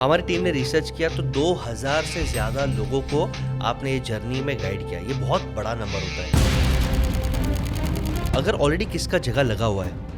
हमारी टीम ने रिसर्च किया तो 2000 से ज़्यादा लोगों को आपने ये जर्नी में गाइड किया। ये बहुत बड़ा नंबर होता है। अगर ऑलरेडी किसका जगह लगा हुआ है,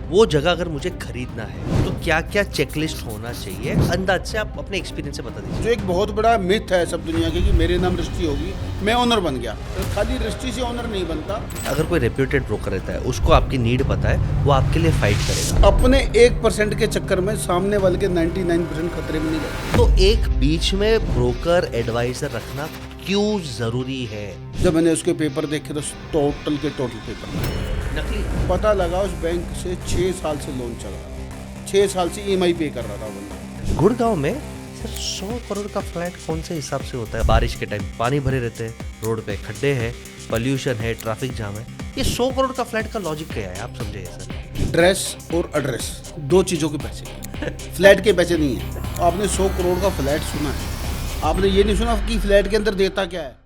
वो जगह अगर मुझे खरीदना है तो क्या-क्या चेकलिस्ट होना चाहिए? अंदाज से आप अपने एक्सपीरियंस से बता दीजिए। जो एक बहुत बड़ा मिथ है सब दुनिया की कि मेरे नाम रजिस्ट्री होगी, मैं ओनर बन गया। तो खाली रजिस्ट्री से ओनर नहीं बनता। अगर कोई रेप्यूटेड ब्रोकर रहता है, उसको आपकी नीड पता है, वो आपके लिए फाइट करेगा। अपने 1% के चक्कर में सामने वाले के 99% खतरे में नहीं रहते। तो एक बीच में ब्रोकर एडवाइजर रखना क्यों ज़रूरी है? जब मैंने उसके पेपर देखे तो टोटल पेपर नकली पता लगा उस बैंक से 6 साल से लोन चला रहा, 6 साल से EMI पे कर रहा था बंदा। गुड़गांव में सर 100 करोड़ का फ्लैट कौन से हिसाब से होता है? बारिश के टाइम पानी भरे रहते हैं, रोड पे खड्डे हैं, पोल्यूशन है, ट्रैफिक जाम है। ये 100 करोड़ का फ्लैट का लॉजिक क्या है, आप समझिए सर। ड्रेस और एड्रेस, 2 चीज़ों के पैसे, फ्लैट के पैसे नहीं है। आपने 100 करोड़ का फ्लैट सुना है, आपने ये नहीं सुना कि फ्लैट के अंदर देता क्या है।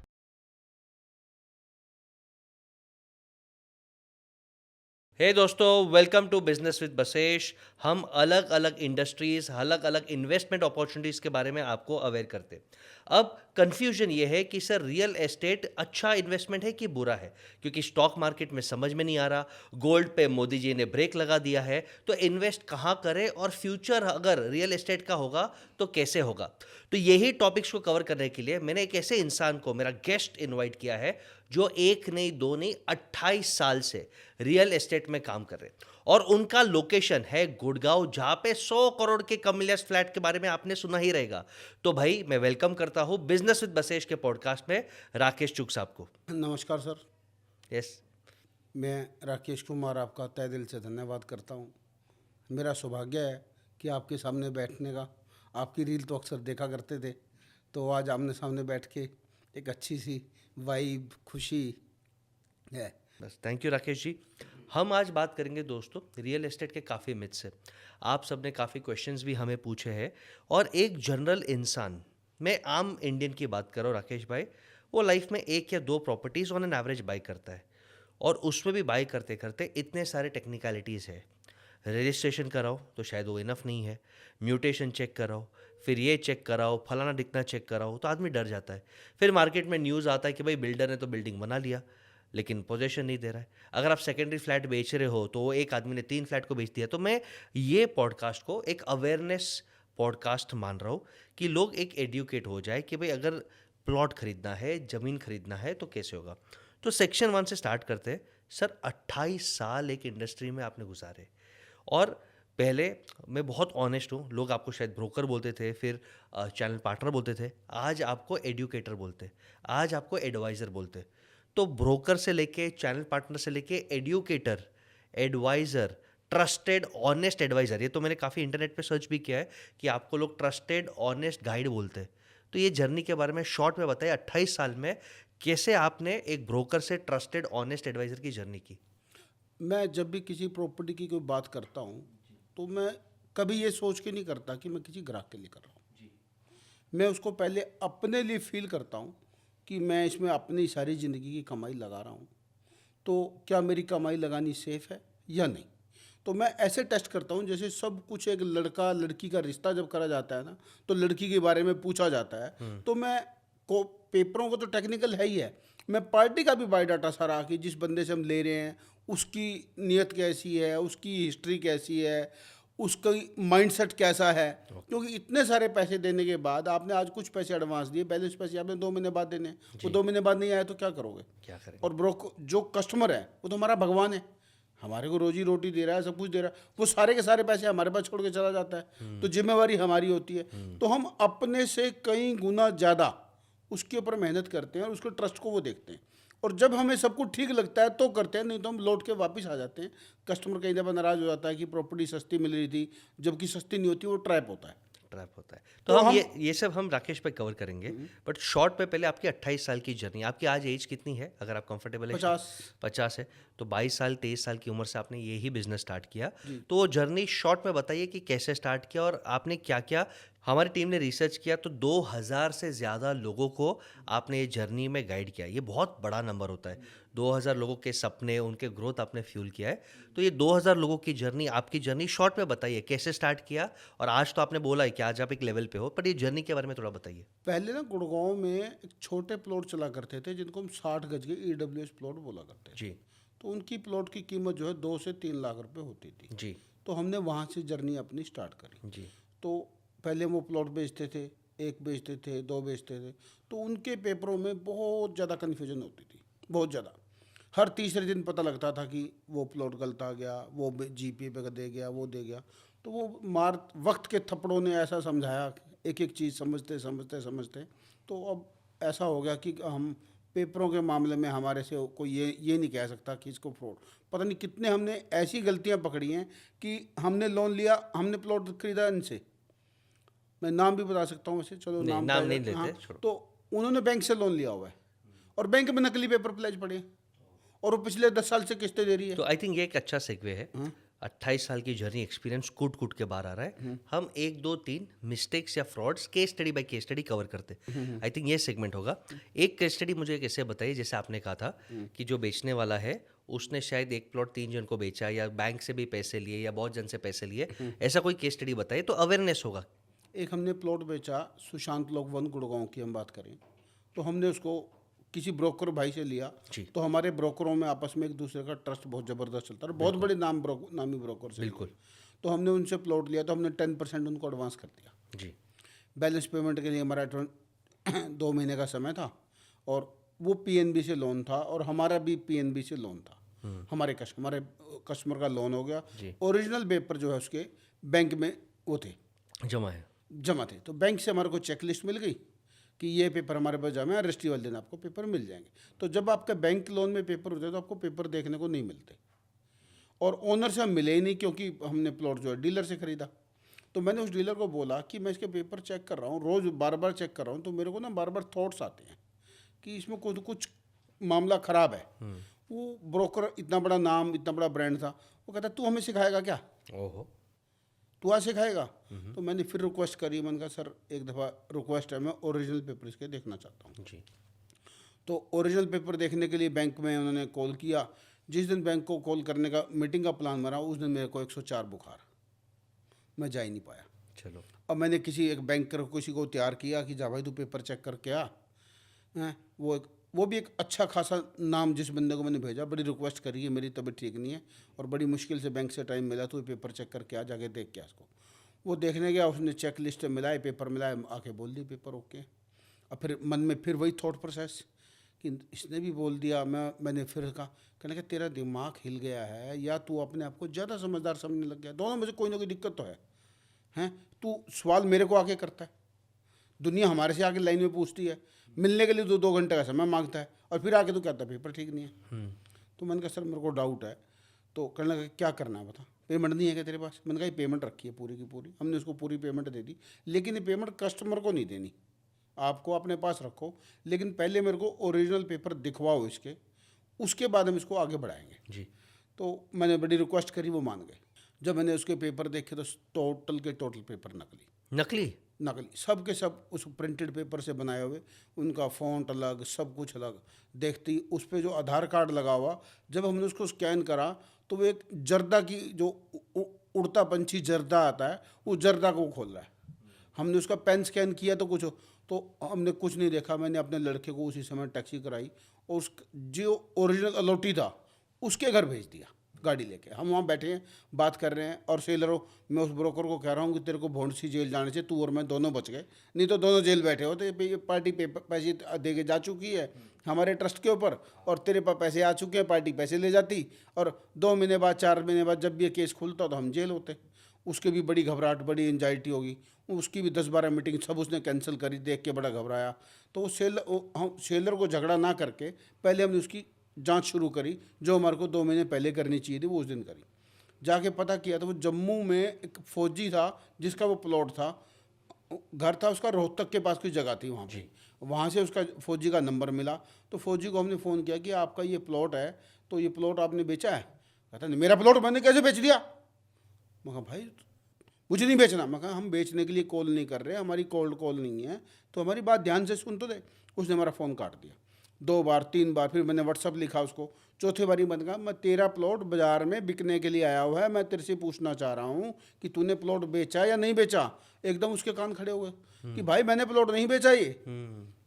हे दोस्तों, welcome to business with Basesh. हम अलग अलग इंडस्ट्रीज, अलग अलग इन्वेस्टमेंट अपॉर्चुनिटीज़ के बारे में आपको अवेयर करते हैं। अब कन्फ्यूजन ये है कि सर रियल एस्टेट अच्छा इन्वेस्टमेंट है कि बुरा है, क्योंकि स्टॉक मार्केट में समझ में नहीं आ रहा, गोल्ड पे मोदी जी ने ब्रेक लगा दिया है, तो इन्वेस्ट कहाँ करें और फ्यूचर अगर रियल एस्टेट का होगा तो कैसे होगा। तो यही टॉपिक्स को कवर करने के लिए मैंने एक ऐसे इंसान को मेरा गेस्ट इनवाइट किया है जो एक नहीं दो नहीं 28 साल से रियल एस्टेट में काम कर रहे हैं, और उनका लोकेशन है गुड़गांव, जहां पे 100 करोड़ के कमिलियस फ्लैट के बारे में आपने सुना ही रहेगा। तो भाई मैं वेलकम करता हूं बिजनेस विद बसेश के पॉडकास्ट में राकेश चुग साहब को। नमस्कार सर, यस। मैं राकेश कुमार आपका तहे दिल से धन्यवाद करता हूँ। मेरा सौभाग्य है कि आपके सामने बैठने का। आपकी रील तो अक्सर देखा करते थे, तो आज आमने सामने बैठ के एक अच्छी सी वाइब, खुशी है। बस थैंक यू राकेश जी। हम आज बात करेंगे दोस्तों रियल एस्टेट के काफ़ी मिथ्स है। आप सबने काफ़ी क्वेश्चंस भी हमें पूछे हैं, और एक जनरल इंसान, मैं आम इंडियन की बात कर रहा हूँ राकेश भाई, वो लाइफ में 1 या 2 properties on an average by करता है, और उसमें भी बाई करते करते इतने सारे टेक्निकलिटीज़ है। रजिस्ट्रेशन कराओ तो शायद वो इनफ नहीं है, म्यूटेशन चेक कराओ, फिर ये चेक कराओ, फलाना दिखना चेक कराओ, तो आदमी डर जाता है। फिर मार्केट में न्यूज़ आता है कि भाई बिल्डर ने तो बिल्डिंग बना लिया लेकिन पोजेशन नहीं दे रहा है। अगर आप सेकेंडरी फ्लैट बेच रहे हो तो वो एक आदमी ने 3 फ्लैट को बेच दिया। तो मैं ये पॉडकास्ट को एक अवेयरनेस पॉडकास्ट मान रहा हूँ कि लोग एक एडुकेट हो जाए कि भाई अगर प्लॉट खरीदना है, ज़मीन खरीदना है तो कैसे होगा। तो सेक्शन 1 से स्टार्ट करते हैं। सर 28 साल एक इंडस्ट्री में आपने गुजारे, और पहले मैं बहुत ऑनेस्ट हूँ, लोग आपको शायद ब्रोकर बोलते थे, फिर चैनल पार्टनर बोलते थे, आज आपको एडुकेटर बोलते, आज आपको एडवाइज़र बोलते। तो ब्रोकर से लेके, चैनल पार्टनर से लेके educator, advisor, trusted honest advisor, ये तो मैंने काफ़ी इंटरनेट पे सर्च भी किया है कि आपको लोग ट्रस्टेड ऑनेस्ट गाइड बोलते हैं। तो ये जर्नी के बारे में शॉर्ट में बताइए, 28 साल में कैसे आपने एक ब्रोकर से ट्रस्टेड ऑनेस्ट एडवाइज़र की जर्नी की। मैं जब भी किसी प्रॉपर्टी की कोई बात करता हूँ तो मैं कभी ये सोच के नहीं करता कि मैं किसी ग्राहक के लिए कर रहा हूँ। मैं उसको पहले अपने लिए फील करता हूँ कि मैं इसमें अपनी सारी ज़िंदगी की कमाई लगा रहा हूँ, तो क्या मेरी कमाई लगानी सेफ़ है या नहीं। तो मैं ऐसे टेस्ट करता हूँ जैसे सब कुछ एक लड़का लड़की का रिश्ता जब करा जाता है ना, तो लड़की के बारे में पूछा जाता है। तो मैं को पेपरों को तो टेक्निकल है ही है, मैं पार्टी का भी बायोडाटा सारा कि जिस बंदे से हम ले रहे हैं उसकी नीयत कैसी है, उसकी हिस्ट्री कैसी है, उसका माइंडसेट कैसा है। क्योंकि इतने सारे पैसे देने के बाद आपने आज कुछ पैसे एडवांस दिए, बैलेंस पैसे आपने 2 महीने बाद देने, वो 2 महीने बाद नहीं आए तो क्या करोगे, क्या करें। और जो कस्टमर है वो तो हमारा भगवान है, हमारे को रोजी रोटी दे रहा है, सब कुछ दे रहा है, वो सारे के सारे पैसे हमारे पास छोड़ के चला जाता है। तो जिम्मेवारी हमारी होती है। तो हम अपने से कई गुना ज़्यादा उसके ऊपर मेहनत करते हैं और उसके ट्रस्ट को वो देखते हैं, और जब हमें सब कुछ ठीक लगता है तो करते हैं, नहीं तो हम लौट के वापस आ जाते हैं। कस्टमर कई दफ़ा नाराज़ हो जाता है कि प्रॉपर्टी सस्ती मिल रही थी, जबकि सस्ती नहीं होती, वो ट्रैप होता है। ट्रैप होता है। तो हम ये सब हम राकेश पे कवर करेंगे, बट शॉर्ट पे पहले आपकी 28 साल की जर्नी। आपकी आज एज कितनी है अगर आप कंफर्टेबल है? 50 है। तो 22 साल 23 साल की उम्र से आपने यही बिजनेस स्टार्ट किया। तो वो जर्नी शॉर्ट में बताइए कि कैसे स्टार्ट किया और आपने क्या क्या हमारी टीम ने रिसर्च किया तो 2000 से ज़्यादा लोगों को आपने ये जर्नी में गाइड किया। ये बहुत बड़ा नंबर होता है। 2000 लोगों के सपने, उनके ग्रोथ आपने फ्यूल किया है। तो ये 2000 लोगों की जर्नी, आपकी जर्नी शॉर्ट में बताइए, कैसे स्टार्ट किया? और आज तो आपने बोला है कि आज आप एक लेवल पे हो, पर ये जर्नी के बारे में थोड़ा बताइए। पहले ना गुड़गांव में एक छोटे प्लॉट चला करते थे जिनको हम 60 गज के ईडब्ल्यूएस प्लॉट बोला करते थे। जी, तो उनकी प्लॉट की कीमत जो है 2 से 3 लाख रुपए होती थी। जी, तो हमने वहाँ से जर्नी अपनी स्टार्ट करी। जी, तो पहले वो प्लॉट बेचते थे, एक बेचते थे, दो बेचते थे। तो उनके पेपरों में बहुत ज़्यादा कन्फ्यूजन होती थी, बहुत ज़्यादा। हर तीसरे दिन पता लगता था कि वो प्लॉट गलत आ गया, वो जीपी पे दे गया, वो दे गया। तो वो मार वक्त के थप्पड़ों ने ऐसा समझाया, एक एक चीज़ समझते समझते समझते तो अब ऐसा हो गया कि हम पेपरों के मामले में हमारे से कोई ये नहीं कह सकता कि इसको फ्रॉड। पता नहीं कितने हमने ऐसी गलतियां पकड़ी हैं कि हमने लोन लिया, हमने प्लॉट खरीदा इनसे, मैं नाम भी बता सकता हूँ वैसे, चलो नहीं, नाम नाम क्या नहीं है, हाँ। लेते, छोड़ो। तो उन्होंने बैंक से लोन लिया हुआ है और बैंक में नकली पेपर प्लेज पड़े हैं और वो पिछले 10 साल से किस्तें दे रही है। तो आई थिंक ये एक अच्छा सेगवे है। हाँ। 28 साल की जर्नी, एक्सपीरियंस कूट कूट के बाहर आ रहा है। हम 1 2 3 मिस्टेक्स या frauds case study by case study cover करते हैं। आई थिंक ये सेगमेंट होगा। एक केस स्टडी मुझे एक ऐसे बताइए, जैसे आपने कहा था कि जो बेचने वाला है उसने शायद एक प्लॉट 3 जन को बेचा, या बैंक से भी पैसे लिए, या बहुत जन से पैसे लिए। ऐसा कोई केस स्टडी बताइए तो अवेयरनेस होगा। एक हमने प्लॉट बेचा सुशांत लोक वन गुड़गांव की हम बात करें, तो हमने उसको किसी ब्रोकर भाई से लिया। जी। तो हमारे ब्रोकरों में आपस में एक दूसरे का ट्रस्ट बहुत ज़बरदस्त चलता है, बहुत बड़े नामी ब्रोकर से बिल्कुल। लिए। तो हमने उनसे प्लॉट लिया, तो हमने 10% उनको एडवांस कर दिया। जी, बैलेंस पेमेंट के लिए हमारा 2 महीने का समय था और वो पीएनबी से लोन था और हमारा भी पीएनबी से लोन था। हमारे कस्टमर का लोन हो गया। जी। ओरिजिनल पेपर जो है उसके बैंक में वो थे, जमा है। जमा थे। तो बैंक से हमारे को चेक लिस्ट मिल गई कि ये पेपर हमारे पास जमा है, रजिस्ट्री वाले दिन आपको पेपर मिल जाएंगे। तो जब आपका बैंक लोन में पेपर होते हैं तो आपको पेपर देखने को नहीं मिलते और ओनर से हम मिले ही नहीं, क्योंकि हमने प्लॉट जो है डीलर से खरीदा। तो मैंने उस डीलर को बोला कि मैं इसके पेपर चेक कर रहा हूँ, रोज़ बार बार चेक कर रहा हूँ, तो मेरे को ना बार बार थॉट्स आते हैं कि इसमें कुछ कुछ मामला ख़राब है। वो ब्रोकर इतना बड़ा नाम, इतना बड़ा ब्रांड था, वो कहता तू हमें सिखाएगा क्या, ओहो। तू आज सिखाएगा। तो मैंने फिर रिक्वेस्ट करी, मैंने कहा सर एक दफ़ा रिक्वेस्ट है, मैं ओरिजिनल पेपर इसके देखना चाहता हूँ। जी, तो ओरिजिनल पेपर देखने के लिए बैंक में उन्होंने कॉल किया। जिस दिन बैंक को कॉल करने का मीटिंग का प्लान बना, उस दिन मेरे को 104 बुखार, मैं जा ही नहीं पाया। चलो। अब मैंने किसी एक बैंकर किसी को तैयार किया कि जा भाई तू पेपर चेक करके आ। हैं, वो भी एक अच्छा खासा नाम जिस बंदे को मैंने भेजा, बड़ी रिक्वेस्ट करी है, मेरी तबीयत ठीक नहीं है और बड़ी मुश्किल से बैंक से टाइम मिला, तो पेपर चेक करके आ, जाके देख के आ इसको। वो देखने गया, उसने चेक लिस्ट मिलाए, पेपर मिलाए, आके बोल दी पेपर ओके। अब फिर मन में फिर वही थॉट प्रोसेस कि इसने भी बोल दिया, मैंने फिर कहा, कहने का तेरा दिमाग हिल गया है या तू अपने आप को ज़्यादा समझदार समझने लग गया, दोनों में से कोई ना कोई दिक्कत तो है। हैं, तू सवाल मेरे को आके करता है, दुनिया हमारे से आके लाइन में पूछती है, मिलने के लिए 2 घंटे का समय मांगता है और फिर आके तो कहता है पेपर ठीक नहीं है। तो मैंने कहा सर मेरे को डाउट है। तो कहने लगा क्या करना है बता, पेमेंट नहीं है क्या तेरे पास। मैंने कहा ये पेमेंट रखी है पूरी की पूरी, हमने उसको पूरी पेमेंट दे दी, लेकिन ये पेमेंट कस्टमर को नहीं देनी, आपको अपने पास रखो, लेकिन पहले मेरे को ओरिजिनल पेपर दिखवाओ इसके, उसके बाद हम इसको आगे बढ़ाएंगे। जी। तो मैंने बड़ी रिक्वेस्ट करी, वो मान गए। जब मैंने उसके पेपर देखे तो टोटल के टोटल पेपर नकली, नकली? नकली सब के सब उस प्रिंटेड पेपर से बनाए हुए, उनका फ़ॉन्ट अलग, सब कुछ अलग। देखती उस पर जो आधार कार्ड लगा हुआ, जब हमने उसको स्कैन करा तो वो एक जर्दा की जो उड़ता पंछी जर्दा आता है, वो जर्दा को खोल रहा है। हमने उसका पेन स्कैन किया तो कुछ, तो हमने कुछ नहीं देखा। मैंने अपने लड़के को उसी समय टैक्सी कराई और उस जो ओरिजिनल अलौटी था उसके घर भेज दिया गाड़ी लेके। हम वहाँ बैठे हैं, बात कर रहे हैं और सेलरों, मैं उस ब्रोकर को कह रहा हूँ कि तेरे को भौंडसी जेल जाने से तू और मैं दोनों बच गए, नहीं तो दोनों जेल बैठे होते। ये पार्टी पैसे दे के जा चुकी है हमारे ट्रस्ट के ऊपर और तेरे पास पैसे आ चुके हैं, पार्टी पैसे ले जाती और 2 महीने बाद 4 महीने बाद जब भी ये केस खुलता तो हम जेल होते। उसके भी बड़ी घबराहट, बड़ी एंजाइटी होगी, उसकी भी 10-12 मीटिंग सब उसने कैंसिल करी, देख के बड़ा घबराया। तो हम सेलर को झगड़ा ना करके पहले हमने उसकी जांच शुरू करी, जो हमारे को 2 महीने पहले करनी चाहिए थी, वो उस दिन करी। जाके पता किया तो वो जम्मू में एक फौजी था जिसका वो प्लॉट था, घर था उसका रोहतक के पास कोई जगह थी वहाँ पे, वहाँ से उसका फौजी का नंबर मिला। तो फौजी को हमने फ़ोन किया कि आपका ये प्लॉट है, तो ये प्लॉट आपने बेचा है। कहता नहीं मेरा प्लॉट मैंने कैसे बेच दिया। मैं कहा भाई मुझे नहीं बेचना। मैं कहा हम बेचने के लिए कॉल नहीं कर रहे, हमारी कोल्ड कॉल नहीं है, तो हमारी बात ध्यान से सुन तो दे। उसने हमारा फ़ोन काट दिया 2 बार 3 बार, फिर मैंने व्हाट्सअप लिखा उसको, चौथे बारी मैंने कहा मैं तेरा प्लॉट बाजार में बिकने के लिए आया हुआ है, मैं तेरे से पूछना चाह रहा हूँ कि तूने प्लॉट बेचा या नहीं बेचा। एकदम उसके कान खड़े हुए कि भाई मैंने प्लॉट नहीं बेचा, ये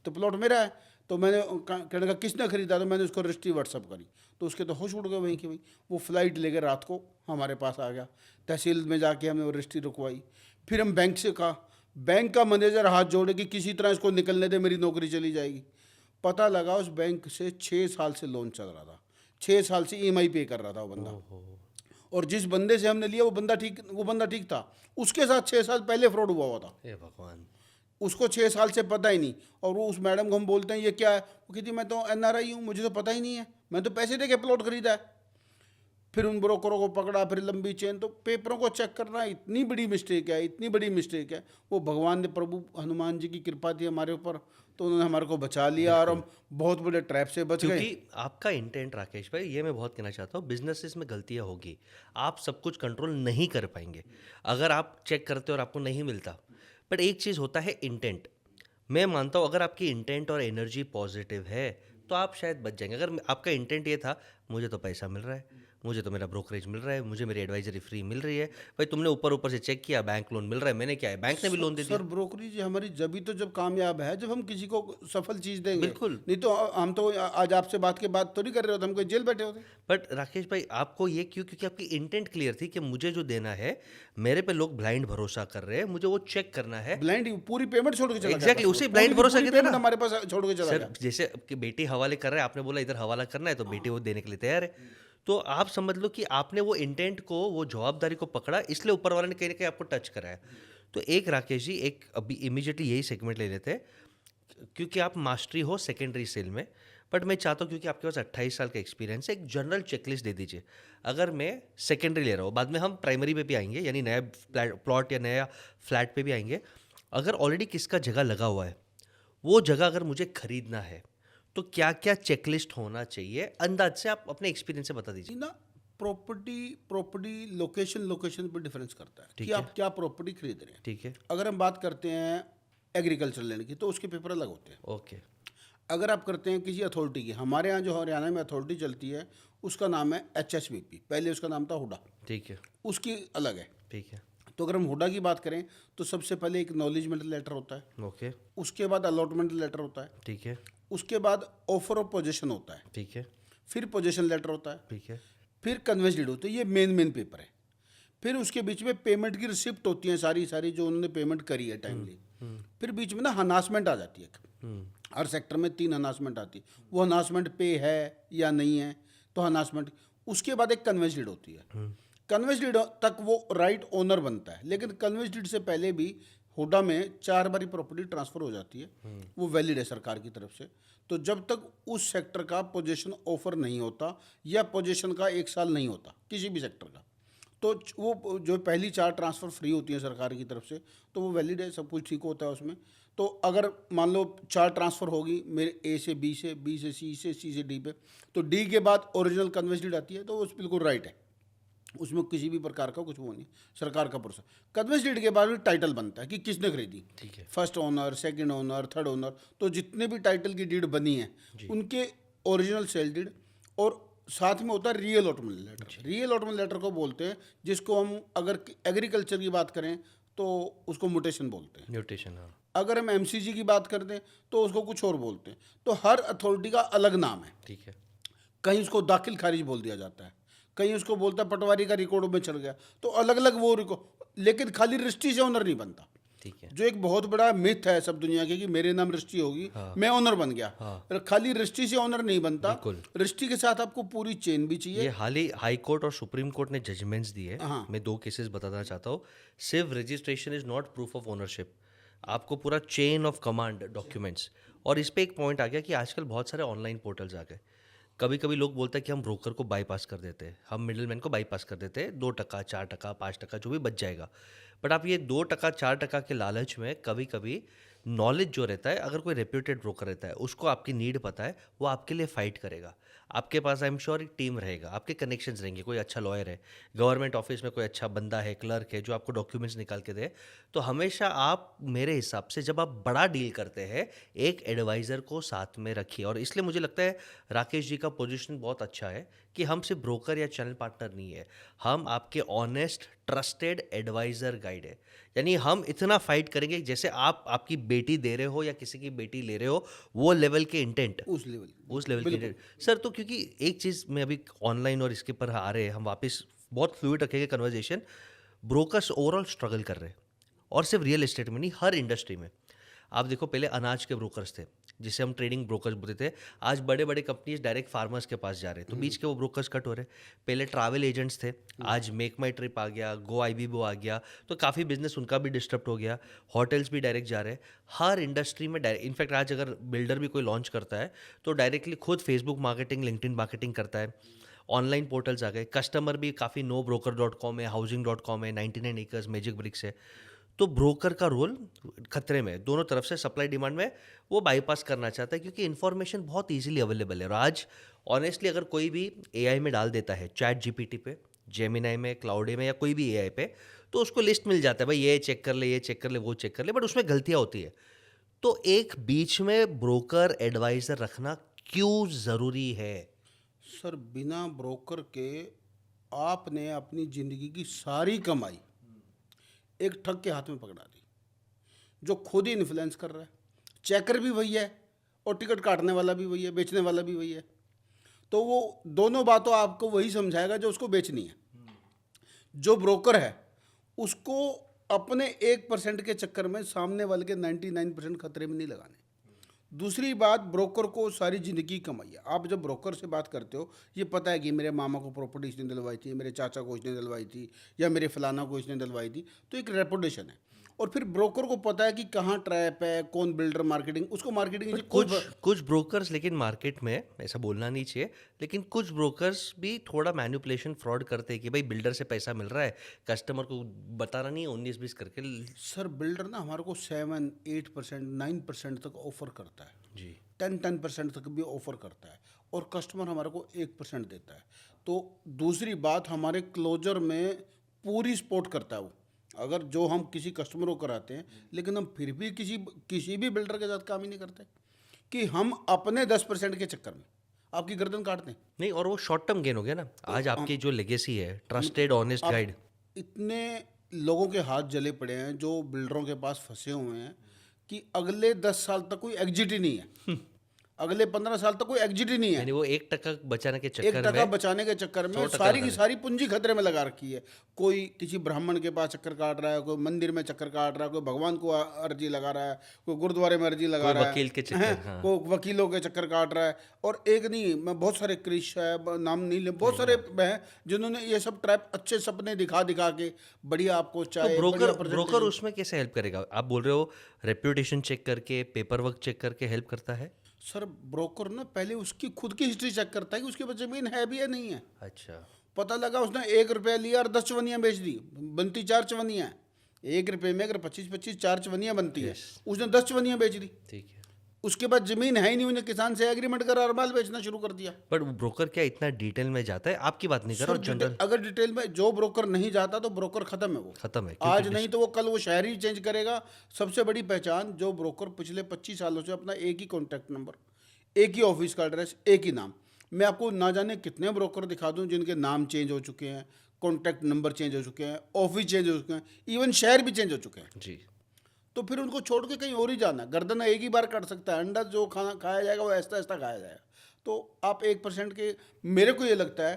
तो प्लॉट मेरा है। तो मैंने कहने का किसने खरीदा, तो मैंने उसको रजिस्ट्री व्हाट्सअप करी, तो उसके तो होश उड़ गए वहीं की वहीं। वो फ्लाइट लेके रात को हमारे पास आ गया, तहसील में जाके हमने वो रजिस्ट्री रुकवाई। फिर हम बैंक से कहा, बैंक का मैनेजर हाथ जोड़े कि किसी तरह इसको निकलने दे, मेरी नौकरी चली जाएगी। पता लगा उस बैंक से 6 साल से लोन चल रहा था, 6 साल से EMI पे कर रहा था वो बंदा। और जिस बंदे से हमने लिया वो बंदा ठीक था, उसके साथ 6 साल पहले फ्रॉड हुआ था। हे भगवान। उसको 6 साल से पता ही नहीं। और वो उस मैडम को हम बोलते हैं ये क्या है, वो कहती मैं तो NRI हूँ, मुझे तो पता ही नहीं है, मैं तो पैसे दे के प्लॉट खरीदा है। फिर उन ब्रोकरों को पकड़ा, फिर लंबी चेन। तो पेपरों को चेक करना इतनी बड़ी मिस्टेक है, इतनी बड़ी मिस्टेक है। वो भगवान ने, प्रभु हनुमान जी की कृपा थी हमारे ऊपर, तो उन्होंने हमारे को बचा लिया और हम बहुत बड़े ट्रैप से बच गए। क्योंकि आपका इंटेंट, राकेश भाई, ये मैं बहुत कहना चाहता हूँ, बिजनेसेस में गलतियाँ होगी, आप सब कुछ कंट्रोल नहीं कर पाएंगे अगर आप चेक करते हो और आपको नहीं मिलता। बट एक चीज़ होता है इंटेंट। मैं मानता हूँ अगर आपकी इंटेंट और एनर्जी पॉजिटिव है तो आप शायद बच जाएंगे। अगर आपका इंटेंट ये था मुझे तो पैसा मिल रहा है, मुझे तो मेरा ब्रोकरेज मिल रहा है, मुझे मेरी एडवाइजरी फ्री मिल रही है, भाई तुमने ऊपर ऊपर से चेक किया बैंक लोन मिल रहा है, मैंने क्या है, बैंक ने भी लोन दे दिया। सर ब्रोकरेज हमारी जब कामयाब है जब हम किसी को सफल चीज देंगे। बिल्कुल। नहीं तो हम तो आज आपसे बात के बाद तो नहीं कर रहे होते, हम कोई जेल बैठे होते। बट राकेश भाई आपको ये क्यों? क्योंकि आपकी इंटेंट क्लियर थी कि मुझे जो देना है, मेरे पे लोग ब्लाइंड भरोसा कर रहे हैं, मुझे वो चेक करना है। ब्लाइंड पूरी पेमेंट छोड़ के चला गया। एग्जैक्टली, बस उसी वो ब्लाइंड पूरी भरोसा पूरी कहते हैं पेमेंट ना हमारे पास छोड़ के चला सर। गया। जैसे कि बेटी हवाले कर रहा है, आपने बोला इधर हवाला करना है, तो बेटी वो देने के लिए तैयार है। तो आप समझ लो कि आपने वो इंटेंट को, वो जवाबदारी को पकड़ा, इसलिए ऊपर वाले ने कहीं ना कहीं आपको टच कराया। तो एक राकेश जी, एक अभी इमीडिएटली यही सेगमेंट ले लेते हैं, क्योंकि आप मास्टरी हो सेकेंडरी सेल में। बट मैं चाहता हूँ, क्योंकि आपके पास 28 साल का एक्सपीरियंस है, एक जनरल चेकलिस्ट दे दीजिए। अगर मैं सेकेंडरी ले रहा हूँ, बाद में हम प्राइमरी पे भी आएंगे, यानी नया प्लॉट या नया फ्लैट पे भी आएंगे। अगर ऑलरेडी किसका जगह लगा हुआ है, वो जगह अगर मुझे खरीदना है, तो क्या क्या चेकलिस्ट होना चाहिए, अंदाज से आप अपने एक्सपीरियंस से बता दीजिए। ना प्रॉपर्टी लोकेशन पर डिफरेंस करता है ठीक कि है। आप क्या प्रॉपर्टी खरीद रहे हैं। ठीक है। अगर हम बात करते हैं एग्रीकल्चर लैंड की, तो उसके पेपर अलग होते हैं। ओके। अगर आप करते हैं किसी अथॉरिटी की, हमारे यहाँ जो हरियाणा में अथॉरिटी चलती है उसका नाम है HSBP, पहले उसका नाम था हुडा, ठीक है। उसकी अलग है। ठीक है। तो अगर हम हुडा की बात करें तो सबसे पहले एक नॉलेजमेंट लेटर होता है, ओके। उसके बाद अलॉटमेंट लेटर होता है, ठीक है। उसके बाद ऑफर ऑफ पोजीशन होता है, ठीक है। फिर पोजीशन लेटर होता है, ठीक है। फिर कन्वेंस डीड होती है। ये मेन पेपर है। फिर उसके बीच में पेमेंट की रिसिप्ट होती है, सारी जो उन्होंने पेमेंट करी है टाइमली। फिर बीच में ना हनासमेंट आ जाती है। हर सेक्टर में 3 हनासमेंट आती है, वो हनासमेंट पे है या नहीं है, तो हनासमेंट। उसके बाद एक कन्वेंस डीड होती है। कन्वेंस डीड तक वो राइट ओनर बनता है, लेकिन कन्वेंस डीड से पहले भी हुडा में 4 बारी प्रॉपर्टी ट्रांसफर हो जाती है, वो वैलिड है सरकार की तरफ से। तो जब तक उस सेक्टर का पोजीशन ऑफर नहीं होता या पोजीशन का 1 साल नहीं होता किसी भी सेक्टर का, तो वो जो पहली 4 ट्रांसफ़र फ्री होती हैं सरकार की तरफ से, तो वो वैलिड है, सब कुछ ठीक होता है उसमें। तो अगर मान लो 4 ट्रांसफ़र होगी मेरे A से B से, B से C से, C से D पे, तो D के बाद ओरिजिनल कन्वेंस डीड आती है, तो वो बिल्कुल राइट है, उसमें किसी भी प्रकार का कुछ वो नहीं, सरकार का प्रोसेस। कन्वेंस डीड के बाद भी टाइटल बनता है कि किसने खरीदी, ठीक है। First owner, second owner, third owner. तो जितने भी टाइटल की डीड बनी है उनके ओरिजिनल सेल डीड, और साथ में होता है रियल ऑटोमेंट लेटर। रियल ऑटोमेंट लेटर को बोलते हैं, जिसको हम अगर एग्रीकल्चर की बात करें तो उसको म्यूटेशन बोलते हैं। म्यूटेशन, हाँ। अगर हम MCG की बात करते हैं तो उसको कुछ और बोलते हैं। तो हर अथॉरिटी का अलग नाम है। ठीक है। कहीं उसको दाखिल खारिज बोल दिया जाता है, कहीं उसको बोलता है पटवारी का रिकॉर्ड में चल गया, तो अलग अलग वो रिकॉर्ड। लेकिन खाली रजिस्ट्री से ऑनर नहीं बनता। ठीक है। जो एक बहुत बड़ा मिथ है सब दुनिया के कि मेरे नाम रजिस्ट्री होगी, मैं ऑनर बन गया। खाली रजिस्ट्री से ऑनर नहीं बनता, बिल्कुल। रजिस्ट्री के साथ आपको पूरी चेन भी चाहिए। ये हाल ही हाई कोर्ट और सुप्रीम कोर्ट ने जजमेंट्स दिए। हाँ। मैं 2 केसेस बताना चाहता हूँ। सिर्फ registration is not proof of ownership, आपको पूरा चेन ऑफ कमांड डॉक्यूमेंट्स। और इस पे एक पॉइंट आ गया कि आजकल बहुत सारे ऑनलाइन पोर्टल्स आ गए। कभी कभी लोग बोलते हैं कि हम ब्रोकर को बाईपास कर देते हैं, हम मिडिलमैन को बाईपास कर देते हैं, 2%, 4%, 5% जो भी बच जाएगा। बट आप ये 2%, 4% के लालच में कभी कभी नॉलेज जो रहता है, अगर कोई रेप्यूटेड ब्रोकर रहता है, उसको आपकी नीड पता है, वो आपके लिए फाइट करेगा। आपके पास आई एम श्योर एक टीम रहेगा, आपके कनेक्शंस रहेंगे, कोई अच्छा लॉयर है, गवर्नमेंट ऑफिस में कोई अच्छा बंदा है, क्लर्क है जो आपको डॉक्यूमेंट्स निकाल के दे। तो हमेशा आप, मेरे हिसाब से जब आप बड़ा डील करते हैं, एक एडवाइज़र को साथ में रखिए। और इसलिए मुझे लगता है राकेश जी का पोजीशन बहुत अच्छा है कि हम सिर्फ ब्रोकर या चैनल पार्टनर नहीं है, हम आपके ऑनेस्ट ट्रस्टेड एडवाइज़र गाइड है। यानी हम इतना फाइट करेंगे जैसे आप आपकी बेटी दे रहे हो या किसी की बेटी ले रहे हो, वो लेवल के इंटेंट, उस लेवल उस लेवल की इंटेंट सर। तो क्योंकि एक चीज़ में अभी ऑनलाइन और इसके पर आ रहे हैं हम वापस, बहुत फ्लूइड रखेंगे कन्वर्जेशन। ब्रोकर्स ओवरऑल स्ट्रगल कर रहे हैं, और सिर्फ रियल एस्टेट में नहीं, हर इंडस्ट्री में। आप देखो, पहले अनाज के ब्रोकर्स थे जिसे हम ट्रेडिंग ब्रोकर्स बोलते थे, आज बड़े बड़े कंपनीज डायरेक्ट फार्मर्स के पास जा रहे हैं, तो बीच के वो ब्रोकर्स कट हो रहे हैं। पहले ट्रैवल एजेंट्स थे, आज मेक माई ट्रिप आ गया, गो आईबीबो आ गया, तो काफ़ी बिजनेस उनका भी डिस्टर्ब हो गया। होटल्स भी डायरेक्ट जा रहे हैं, हर इंडस्ट्री में डायरेक्ट। इनफैक्ट आज अगर बिल्डर भी कोई लॉन्च करता है तो डायरेक्टली खुद फेसबुक मार्केटिंग, लिंक्डइन मार्केटिंग करता है। ऑनलाइन पोर्टल्स आ गए, कस्टमर भी काफ़ी NoBroker.com है, Housing.com है, 99 एकर्स, मैजिक ब्रिक्स है। तो ब्रोकर का रोल खतरे में है, दोनों तरफ से सप्लाई डिमांड में वो बाईपास करना चाहता है, क्योंकि इन्फॉर्मेशन बहुत इजीली अवेलेबल है। और आज ऑनेस्टली अगर कोई भी एआई में डाल देता है, चैट जीपीटी पे, जेमिनाई में, क्लाउडी में, या कोई भी एआई पे, तो उसको लिस्ट मिल जाता है, भाई ये चेक कर ले, ये चेक कर ले, वो चेक कर ले, बट उसमें गलतियाँ होती है। तो एक बीच में ब्रोकर एडवाइजर रखना क्यों ज़रूरी है? सर, बिना ब्रोकर के आपने अपनी ज़िंदगी की सारी कमाई एक ठग के हाथ में पकड़ा दी, जो खुद ही इन्फ्लुएंस कर रहा है। चेकर भी वही है और टिकट काटने वाला भी वही है, बेचने वाला भी वही है। तो वो दोनों बातों आपको वही समझाएगा जो उसको बेचनी है। जो ब्रोकर है उसको अपने 1% के चक्कर में सामने वाले के 99% खतरे में नहीं लगाने। दूसरी बात, ब्रोकर को सारी ज़िंदगी कमाई है। आप जब ब्रोकर से बात करते हो, ये पता है कि मेरे मामा को प्रॉपर्टी इसने दिलवाई थी, मेरे चाचा को इसने दिलवाई थी, या मेरे फलाना को इसने दिलवाई थी, तो एक रेपुटेशन है। और फिर ब्रोकर को पता है कि कहाँ ट्रैप है, कौन बिल्डर, मार्केटिंग, उसको मार्केटिंग कुछ ब्रोकर्स, लेकिन मार्केट में ऐसा बोलना नहीं चाहिए, लेकिन कुछ ब्रोकर्स भी थोड़ा मैनिपुलेशन, फ्रॉड करते हैं कि भाई बिल्डर से पैसा मिल रहा है, कस्टमर को बताना नहीं है, 19-20 करके। सर, बिल्डर ना हमारे को 7-8%, 9% तक ऑफर करता है जी, 10% तक भी ऑफर करता है, और कस्टमर हमारे को 1% देता है। तो दूसरी बात, हमारे क्लोजर में पूरी सपोर्ट करता है वो। अगर जो हम किसी कस्टमर को कराते हैं, लेकिन हम फिर भी किसी भी बिल्डर के साथ काम ही नहीं करते, कि हम अपने 10% के चक्कर में आपकी गर्दन काटते हैं। नहीं, और वो शॉर्ट टर्म गेन हो गया ना। आज आपकी जो लेगेसी है, ट्रस्टेड ऑनेस्ट आप गाइड। इतने लोगों के हाथ जले पड़े हैं जो बिल्डरों के पास फंसे हुए हैं कि अगले 10 साल तक कोई एग्जिट ही नहीं है, अगले 15 साल तक कोई एग्जिट ही नहीं है। यानी वो 1% बचाने के 1% चक्कर में, बचाने के चक्कर में 100% सारी की लगा सारी पूंजी खतरे में लगा रखी है। कोई किसी ब्राह्मण के पास चक्कर काट रहा है, कोई मंदिर में चक्कर काट रहा है, कोई भगवान को अर्जी लगा रहा है, कोई गुरुद्वारे में अर्जी लगा कोई रहा है, वकील के चक्कर, हाँ। कोई वकीलों के चक्कर काट रहा है। और एक नहीं, मैं बहुत सारे क्रिश है, नाम नहीं ले, बहुत सारे हैं जिन्होंने ये सब ट्रैप, अच्छे सपने दिखा दिखा के बढ़िया आपको तो चाहे ब्रोकर उसमें कैसे हेल्प करेगा? आप बोल रहे हो रेप्यूटेशन चेक करके, पेपर वर्क चेक करके हेल्प करता है? सर, ब्रोकर ना पहले उसकी खुद की हिस्ट्री चेक करता है कि उसके पास जमीन है भी या नहीं है। अच्छा, पता लगा उसने 1 रुपया लिया और 10 चवनियाँ बेच दी, बनती 4 चवनियाँ हैं। 1 रुपये में अगर 25-25 4 चवनियाँ बनती है, उसने 10 चवनियाँ बेच दी। ठीक है। उसके बाद जमीन है ही नहीं, उन्हें किसान से एग्रीमेंट करा और माल बेचना शुरू कर दिया। बट ब्रोकर क्या इतना डिटेल में जाता है? आपकी बात नहीं कर रहा हूँ, जनरल। अगर डिटेल में जो ब्रोकर नहीं जाता तो ब्रोकर खत्म है, वो खत्म है, आज नहीं तो वो कल वो शहर ही चेंज करेगा। सबसे बड़ी पहचान, जो ब्रोकर पिछले 25 सालों से अपना एक ही कॉन्टैक्ट नंबर, एक ही ऑफिस का एड्रेस, एक ही नाम। मैं आपको ना जाने कितने ब्रोकर दिखा दूं जिनके नाम चेंज हो चुके हैं, कॉन्टैक्ट नंबर चेंज हो चुके हैं, ऑफिस चेंज हो चुके हैं, इवन शहर भी चेंज हो चुके हैं। जी। तो फिर उनको छोड़ के कहीं और ही जाना। गर्दन एक ही बार कट सकता है, अंडा जो खाना खाया जाएगा वो ऐसा ऐसा खाया जाएगा। तो आप 1% के, मेरे को ये लगता है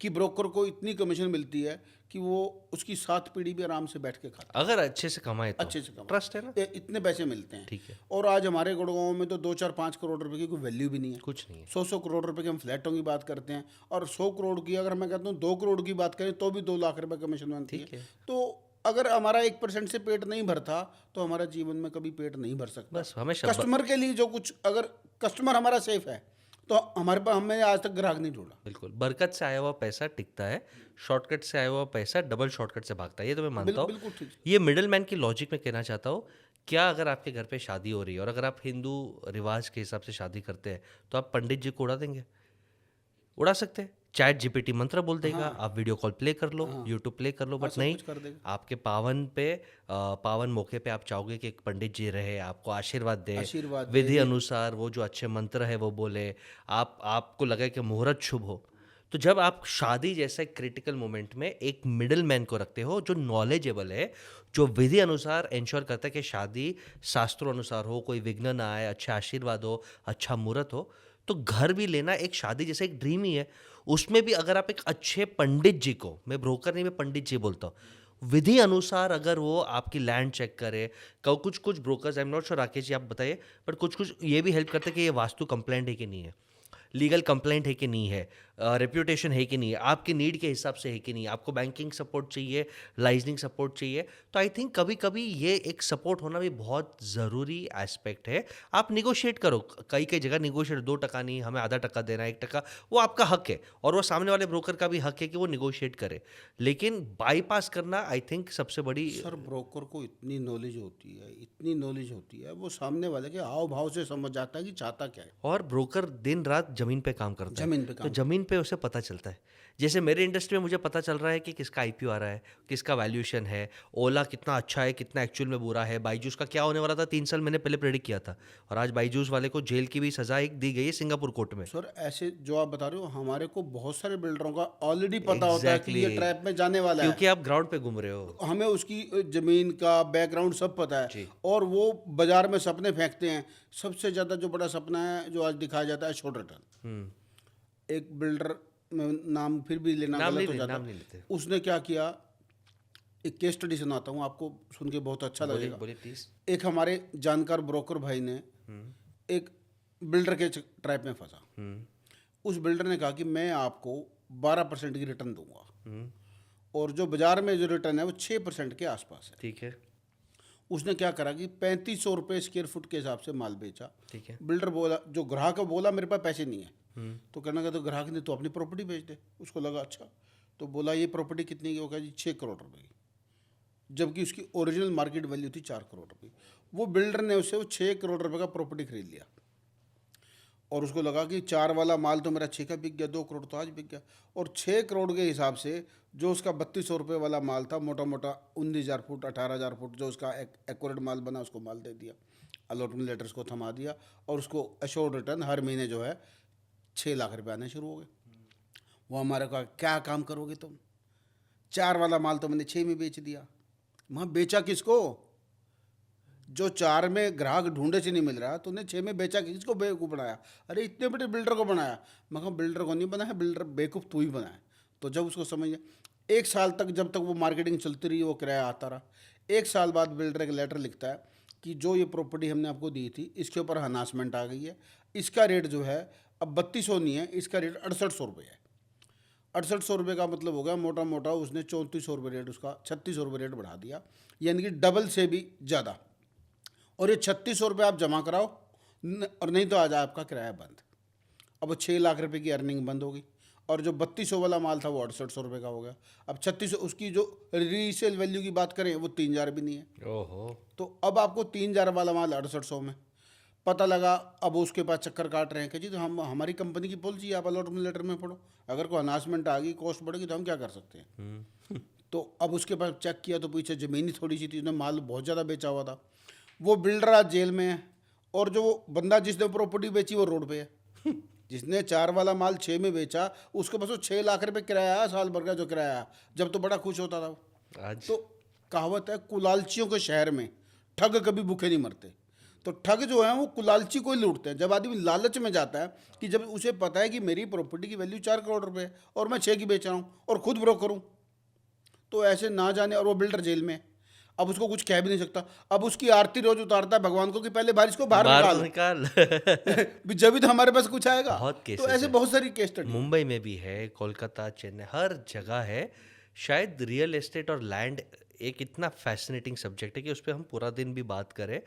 कि ब्रोकर को इतनी कमीशन मिलती है कि वो उसकी 7 पीढ़ी भी आराम से बैठ के खाता अगर अच्छे से कमाए तो अच्छे से कमाए। ट्रस्ट है ना। इतने पैसे मिलते हैं। ठीक है। और आज हमारे गुड़गांव में तो 2-4-5 करोड़ रुपए की कोई वैल्यू भी नहीं है। कुछ नहीं है। 100 करोड़ रुपए के हम फ्लैटों की बात करते हैं, और 100 करोड़ की अगर मैं कहता हूँ 2 करोड़ की बात करें तो भी 2 लाख रुपए कमीशन बनती ठीक है। है। तो अगर हमारा 1% से पेट नहीं भरता तो हमारा जीवन में कभी पेट नहीं भर सकता। बस हमेशा कस्टमर के लिए जो कुछ, अगर कस्टमर हमारा सेफ है तो हमारे पास, हमने आज तक ग्राहक नहीं ढूंढा। बिल्कुल, बरकत से आया हुआ पैसा टिकता है, शॉर्टकट से आया हुआ पैसा डबल शॉर्टकट से भागता है, ये तो मैं मानता हूँ। बिल्कुल ठीक। ये मिडिल मैन की लॉजिक में कहना चाहता हूँ। क्या अगर आपके घर पे शादी हो रही है और अगर आप हिंदू रिवाज के हिसाब से शादी करते हैं तो आप पंडित जी को उड़ा देंगे? उड़ा सकते हैं। चैट जीपीटी मंत्र बोल देगा, आप वीडियो कॉल प्ले कर लो, यूट्यूब प्ले कर लो, बट सब नहीं, कुछ कर देगा। आपके पावन मौके पे आप चाहोगे कि एक पंडित जी रहे, आपको आशीर्वाद दे, आशीर्वाद दे विधि अनुसार वो जो अच्छे मंत्र है वो बोले, आपको लगे कि मुहूर्त शुभ हो। तो जब आप शादी जैसे क्रिटिकल मोमेंट में एक मिडिल मैन को रखते हो जो नॉलेजेबल है, जो विधि अनुसार इंश्योर करता है कि शादी शास्त्रों अनुसार हो, कोई विघ्न ना आए, अच्छा आशीर्वाद हो, अच्छा मुहूर्त हो, तो घर भी लेना एक शादी जैसे एक ड्रीम ही है। उसमें भी अगर आप एक अच्छे पंडित जी को, मैं ब्रोकर नहीं, मैं पंडित जी बोलता हूँ, विधि अनुसार अगर वो आपकी लैंड चेक करे, कुछ कुछ brokers, I am not sure Rakesh ji आप बताइए, बट कुछ कुछ ये भी हेल्प करते हैं कि ये वास्तु कंप्लेंट है कि नहीं है, लीगल कंप्लेंट है कि नहीं है, रेप्यूटेशन है कि नहीं है, आपकी नीड के हिसाब से है कि नहीं, आपको बैंकिंग सपोर्ट चाहिए, लाइजनिंग सपोर्ट चाहिए। तो आई थिंक कभी कभी ये एक सपोर्ट होना भी बहुत ज़रूरी एस्पेक्ट है। आप निगोशिएट करो, कई कई जगह निगोशिएट, 2% नहीं, हमें आधा टका देना है, 1%, वो आपका हक है, और वो सामने वाले ब्रोकर का भी हक है कि वो निगोशिएट करे, लेकिन बाईपास करना आई थिंक सबसे बड़ी। सर ब्रोकर को इतनी नॉलेज होती है, इतनी नॉलेज होती है, वो सामने वाले के हाव भाव से समझ जाता है कि चाहता क्या है। और ब्रोकर दिन रात जमीन पे काम करता है, जमीन पे तो काम जमीन पे उसे पता चलता है। जैसे मेरे इंडस्ट्री में मुझे पता चल रहा है कि किसका आईपीओ आ रहा है, किसका वैल्यूएशन है, ओला कितना अच्छा है, कितना एक्चुअल में बुरा है, बाईजूस का क्या होने वाला था 3 साल मैंने पहले प्रेडिक्ट किया था, और आज बाईजूस वाले को जेल की भी सजा एक दी गई है सिंगापुर कोर्ट में। सर ऐसे जो आप बता रहे हो, हमारे को बहुत सारे बिल्डरों का ऑलरेडी पता होता है कि एग्जैक्टली ये ट्रैप में जाने वाला है। क्योंकि आप ग्राउंड पे घूम रहे हो। हमें उसकी जमीन का बैकग्राउंड सब पता है, जी। और वो बाजार में सपने फेंकते हैं। सबसे ज़्यादा जो बड़ा सपना है जो आज दिखाया जाता है, शॉर्ट रिटर्न। एक बिल्डर में नाम फिर भी लेना गलत हो जाता नाम है, नहीं लेते। उसने क्या किया, एक केस स्टडी सुनाता हूँ आपको, सुन के बहुत अच्छा बोलिए लगेगा। बोलिए प्लीज। एक हमारे जानकार ब्रोकर भाई ने एक बिल्डर के ट्रैप में फंसा। उस बिल्डर ने कहा कि मैं आपको 12% की रिटर्न दूंगा, और जो बाजार में जो रिटर्न है वो 6% के आसपास है। ठीक है। उसने क्या करा कि 3500 रुपये स्क्वायर फुट के हिसाब से माल बेचा। ठीक है। बिल्डर बोला, जो ग्राहक है बोला मेरे पास पैसे नहीं है, तो कहना का तो ग्राहक ने तो अपनी प्रॉपर्टी बेच दे। उसको लगा अच्छा, तो बोला ये प्रॉपर्टी कितनी की, वो कहा जी 6 करोड़ रुपए की, जबकि उसकी ओरिजिनल मार्केट वैल्यू थी 4 करोड़ रुपए। वो बिल्डर ने उससे वो 6 करोड़ रुपए का प्रॉपर्टी खरीद लिया, और उसको लगा कि 4 वाला माल तो मेरा 6 का बिक गया, 2 करोड़ तो आज बिक गया। और 6 करोड़ के हिसाब से जो उसका 3200 रुपये वाला माल था, मोटा मोटा 19,000 फुट 18,000 फुट जो उसका एक्यूरेट माल बना, उसको माल दे दिया, अलॉटमेंट लेटर्स को थमा दिया, और उसको अश्योर्ड रिटर्न हर महीने जो है 6 लाख रुपये आने शुरू हो गए। वो हमारे को क्या काम करोगे तुम, 4 वाला माल तो मैंने 6 में बेच दिया। वहाँ बेचा किसको, जो 4 में ग्राहक ढूंढे से नहीं मिल रहा, तूने 6 में बेचा किसको बेवकूफ़ बनाया। अरे इतने बड़े बिल्डर को बनाया। मैं कहा बिल्डर को नहीं बनाया, बिल्डर बेवकूफ़ तू ही बनाया। तो जब उसको समझ गया, 1 साल तक जब तक वो मार्केटिंग चलती रही, वो किराया आता रहा। 1 साल बाद बिल्डर एक लेटर लिखता है कि जो ये प्रॉपर्टी हमने आपको दी थी, इसके ऊपर हनासमेंट आ गई है, इसका रेट जो है अब 3200 नहीं है, इसका रेट 6800 रुपये है। 6800 रुपये का मतलब हो गया मोटा मोटा उसने 3400 रुपये रेट, उसका 3600 रुपये रेट बढ़ा दिया, यानी कि डबल से भी ज़्यादा। और ये 3600 रुपये आप जमा कराओ, और नहीं तो आज आपका किराया बंद। अब वो 6 लाख रुपए की अर्निंग बंद हो गई, और जो 3200 वाला माल था वो 6800 रुपये का हो गया। अब 3600, उसकी जो रीसेल वैल्यू की बात करें वो 3000 भी नहीं है। ओहो। तो अब आपको 3000 वाला माल 6800 में पता लगा। अब उसके पास चक्कर काट रहे हैं कि जी तो हम, हमारी कंपनी की पॉलिसी आप अलॉटमेंट लेटर में पढ़ो, अगर कोई अनाउंसमेंट आ गई, कॉस्ट बढ़ेगी तो हम क्या कर सकते हैं। तो अब उसके पास चेक किया तो पीछे ज़मीन ही थोड़ी सी थी, उसने माल बहुत ज़्यादा बेचा हुआ था। वो बिल्डर आज जेल में है, और जो बंदा जिसने प्रॉपर्टी बेची वो रोड पे है। जिसने 4 वाला माल 6 में बेचा, उसके पास वो 6 लाख रुपए किराया है, साल भर का जो किराया है, जब तो बड़ा खुश होता था वो। आज तो कहावत है, कुलालचियों के शहर में ठग कभी भूखे नहीं मरते। तो ठग जो है वो कुलालची को ही लूटते हैं। जब आदमी लालच में जाता है कि जब उसे पता है कि मेरी प्रॉपर्टी की वैल्यू 4 करोड़ रुपए है और मैं 6 की बेच रहा हूँ और खुद ब्रोकर हूँ, तो ऐसे ना जाने, और वो बिल्डर जेल में है। अब उसको कुछ कह भी नहीं सकता। अब उसकी आरती रोज उतारता है भगवान को कि पहले बारिश को बाहर बाहर तो निकाल, निकाल। जब भी तो हमारे पास कुछ आएगा। बहुत तो केसेस ऐसे है, बहुत सारी केस स्टडी। मुंबई में भी है, कोलकाता, चेन्नई, हर जगह है। शायद रियल एस्टेट और लैंड एक इतना फैसिनेटिंग सब्जेक्ट है कि उस पर हम पूरा दिन भी बात करें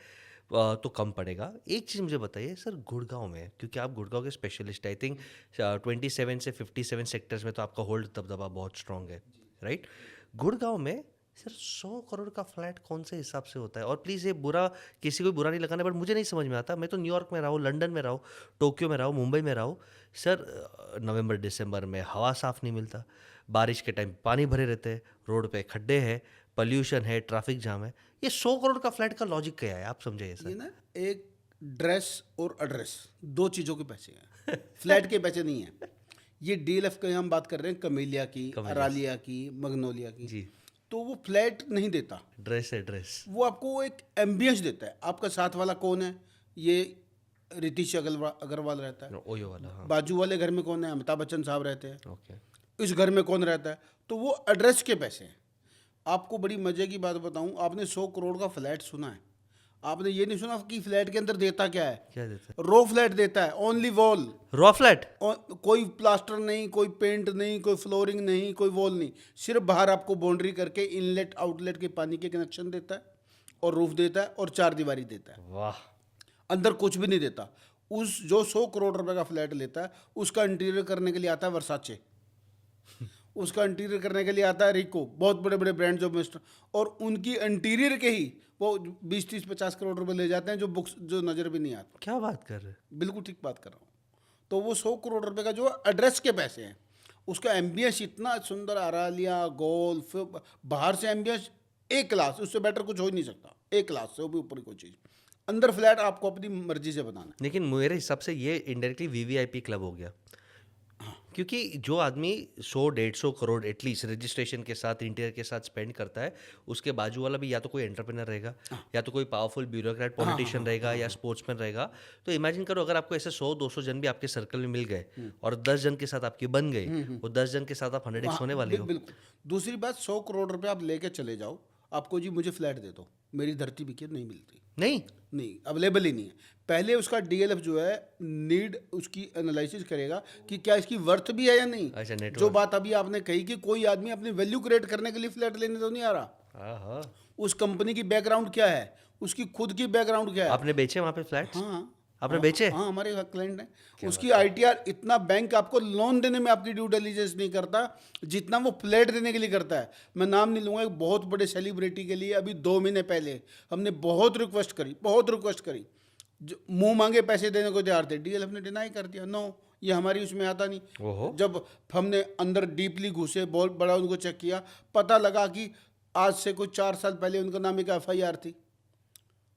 तो कम पड़ेगा। एक चीज़ मुझे बताइए सर, गुड़गांव में, क्योंकि आप गुड़गांव के स्पेशलिस्ट, आई थिंक 27 से 57 सेक्टर्स में तो आपका होल्ड दबदबा बहुत स्ट्रांग है, राइट? गुड़गांव में सर 100 करोड़ का फ्लैट कौन से हिसाब से होता है? और प्लीज़ ये बुरा, किसी को बुरा नहीं लगाना, बट मुझे नहीं समझ में आता। मैं तो न्यूयॉर्क में रहा हूँ, लंदन में रहा हूँ, टोक्यो में रहा हूँ, मुंबई में रहा हूँ। सर नवंबर दिसंबर में हवा साफ नहीं मिलता, बारिश के टाइम पानी भरे रहते हैं, रोड पे खड्डे हैं, पॉल्यूशन है, ट्रैफिक जाम है। ये 100 करोड़ का फ्लैट का लॉजिक क्या है, आप समझाइए ये सर। ना एक ड्रेस और एड्रेस, दो चीज़ों के पैसे हैं, फ्लैट के पैसे नहीं हैं। ये डीएलएफ के हम बात कर रहे हैं, कमेलिया की, अरालिया की, मगनोलिया की। जी। तो वो फ्लैट नहीं देता, ड्रेस है ड्रेस। वो आपको एक एम्बियंस देता है। आपका साथ वाला कौन है? ये रितेश अग्रवाल रहता है। ओयो वाला, हाँ। बाजू वाले घर में कौन है? अमिताभ बच्चन साहब रहते हैं। ओके। इस घर में कौन रहता है? तो वो एड्रेस के पैसे हैं। आपको बड़ी मजे की बात बताऊं, आपने 100 करोड़ का फ्लैट सुना है, आपने ये नहीं सुना कि फ्लैट के अंदर देता क्या है? क्या देता रो फ्लैट देता है, ओनली वॉल। है? Raw flat? कोई प्लास्टर नहीं, कोई पेंट नहीं, कोई फ्लोरिंग नहीं, कोई वॉल नहीं, सिर्फ बाहर आपको बाउंड्री करके इनलेट आउटलेट के पानी के कनेक्शन देता है, और रूफ देता है, और 4 दीवारी देता है। वाह। अंदर कुछ भी नहीं देता। उस जो 100 करोड़ रुपए का फ्लैट लेता है, उसका इंटीरियर करने के लिए आता है वर्साचे, उसका इंटीरियर करने के लिए आता है रिको, बहुत बड़े बड़े ब्रांड जो मिस्टर, और उनकी इंटीरियर के ही वो 20-30-50 करोड़ रुपए ले जाते हैं, जो बुक्स जो नज़र भी नहीं आते। क्या बात कर रहे हैं? बिल्कुल ठीक बात कर रहा हूँ। तो वो 100 करोड़ रुपए का जो एड्रेस के पैसे हैं, उसका एम्बियंस इतना सुंदर, अरालिया, गोल्फ, बाहर से एम्बियंस एक क्लास, उससे बेटर कुछ हो ही नहीं सकता, एक क्लास से वो भी ऊपर की कोई चीज़। अंदर फ्लैट आपको अपनी मर्जी से बनाना है। लेकिन मेरे हिसाब से ये इनडायरेक्टली वीवीआईपी क्लब हो गया, क्योंकि जो आदमी 100-150 करोड़ एटलीस्ट रजिस्ट्रेशन के साथ, इंटीरियर के साथ स्पेंड करता है, उसके बाजू वाला भी या तो कोई एंटरप्रेनर रहेगा, या तो कोई पावरफुल ब्यूरोक्रेट पॉलिटिशियन रहेगा, या स्पोर्ट्समैन रहेगा। तो इमेजिन करो, अगर आपको ऐसे 100-200 जन भी आपके सर्कल में मिल गए और 10 जन के साथ आपकी बन गई, वो 10 जन के साथ आप 100x होने वाली हो। बिल्कुल। दूसरी बात, 100 करोड़ रुपए आप लेके चले जाओ, आपको जी मुझे फ्लैट दे दो, मेरी धरती बिकी नहीं मिलती, नहीं। नहीं, अवेलेबल ही नहीं है। पहले उसका डीएलएफ जो है, नीड उसकी एनालिसिस करेगा कि क्या इसकी वर्थ भी है या नहीं। अच्छा, नेटवर्क। जो बात अभी आपने कही कि कोई आदमी अपनी वैल्यू क्रिएट करने के लिए फ्लैट लेने तो नहीं आ रहा, हाँ हाँ। उस कंपनी की बैकग्राउंड क्या है, उसकी खुद की बैकग्राउंड क्या है। आपने बेचे वहाँ पे फ्लैट? हाँ, आपने बेचे? हाँ, हमारे क्लाइंट है। उसकी आईटीआर इतना बैंक आपको लोन देने में आपकी ड्यू डिलिजेंस नहीं करता जितना वो फ्लैट देने के लिए करता है। मैं नाम नहीं लूँगा, एक बहुत बड़े सेलिब्रिटी के लिए अभी 2 महीने पहले हमने बहुत रिक्वेस्ट करी, जो मुंह मांगे पैसे देने को तैयार थे, डीएलएफ ने डिनाई कर दिया, नो ये हमारी उसमें आता नहीं। ओहो। जब हमने अंदर डीपली घुसे, बहुत बड़ा उनको चेक किया, पता लगा कि आज से कुछ 4 साल पहले उनका नाम एक एफआईआर थी।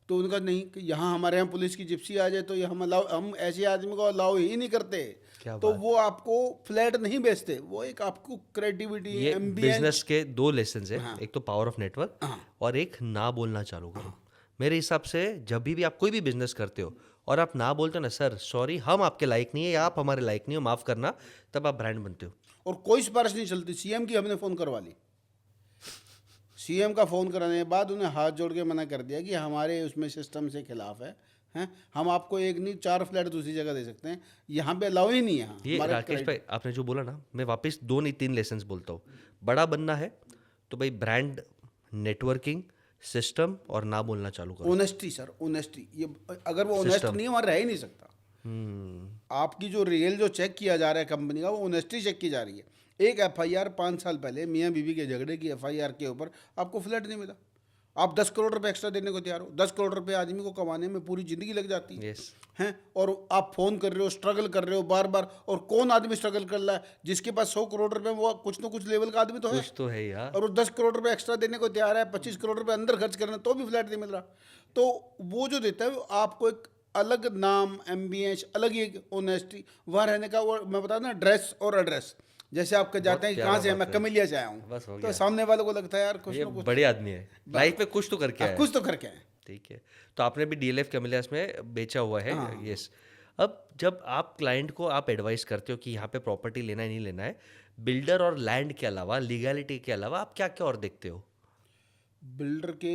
तो उनका नहीं कि यहाँ हमारे यहाँ पुलिस की जिप्सी आ जाए तो ये हम ऐसे आदमी को अलाउ ही नहीं करते। क्या तो बात। वो आपको फ्लैट नहीं बेचते, वो एक आपको क्रिएटिविटी, ये एम्बियंस। बिजनेस के 2 लेसन है, एक तो पावर ऑफ नेटवर्क, हाँ। और एक ना बोलना चालू करो। मेरे हिसाब से जब भी आप कोई भी बिजनेस करते हो और आप ना बोलते हो ना, सर सॉरी हम आपके लायक नहीं है, या आप हमारे लायक नहीं हो, माफ़ करना, तब आप ब्रांड बनते हो। और कोई सिफारिश नहीं चलती। सीएम की हमने फ़ोन करवा ली, सीएम का फ़ोन कराने के बाद उन्हें हाथ जोड़ के मना कर दिया कि हमारे उसमें सिस्टम से खिलाफ है, हैं, हम आपको एक नहीं 4 फ्लैट दूसरी जगह दे सकते हैं, यहाँ पे अलाउ ही नहीं है। ये हमारे राकेश भाई, आपने जो बोला ना, मैं वापस 2 नहीं 3 लेसन बोलता हूँ। बड़ा बनना है तो भाई ब्रांड, नेटवर्किंग, सिस्टम और ना बोलना चालू करो। Honesty sir, honesty. ये अगर वो ऑनेस्ट नहीं है, वहाँ रह ही नहीं सकता। आपकी जो रियल जो चेक किया जा रहा है कंपनी का, वो ऑनेस्टी चेक की जा रही है। एक एफआईआर 5 साल पहले मियाँ बीवी के झगड़े की एफआईआर के ऊपर आपको फ्लैट नहीं मिला, आप 10 करोड़ रुपए एक्स्ट्रा देने को तैयार हो। 10 करोड़ रुपए आदमी को कमाने में पूरी जिंदगी लग जाती है, यस। हैं, और आप फोन कर रहे हो, स्ट्रगल कर रहे हो बार बार। और कौन आदमी स्ट्रगल कर रहा है? जिसके पास 100 करोड़ रुपए, वो कुछ ना कुछ लेवल का आदमी तो है, कुछ तो है यार। और वो 10 करोड़ रुपए एक्स्ट्रा देने को तैयार है, 25 करोड़ रुपए अंदर खर्च करना, तो भी फ्लैट नहीं मिल रहा। तो वो जो देता है, वो आपको एक अलग नाम, एम्बियंस, अलग ही ऑनेस्टी वहाँ रहने का। वो मैं बता ना, ड्रेस और एड्रेस, जैसे आप जाते हैं कि कहाँ से हैं, मैं कमेलिया से आया हूँ, बस हो तो सामने वाले को लगता है यार कुछ ये ना कुछ बड़े आदमी है, लाइफ में कुछ तो करके आया है। कुछ तो करके आए। ठीक है। तो आपने भी डीएलएफ कैमिलियास में बेचा हुआ है। यस। अब जब आप क्लाइंट को आप एडवाइस करते हो कि यहाँ पे प्रॉपर्टी लेना है नहीं लेना है, बिल्डर और लैंड के अलावा, लीगैलिटी के अलावा आप क्या क्या और देखते हो? बिल्डर के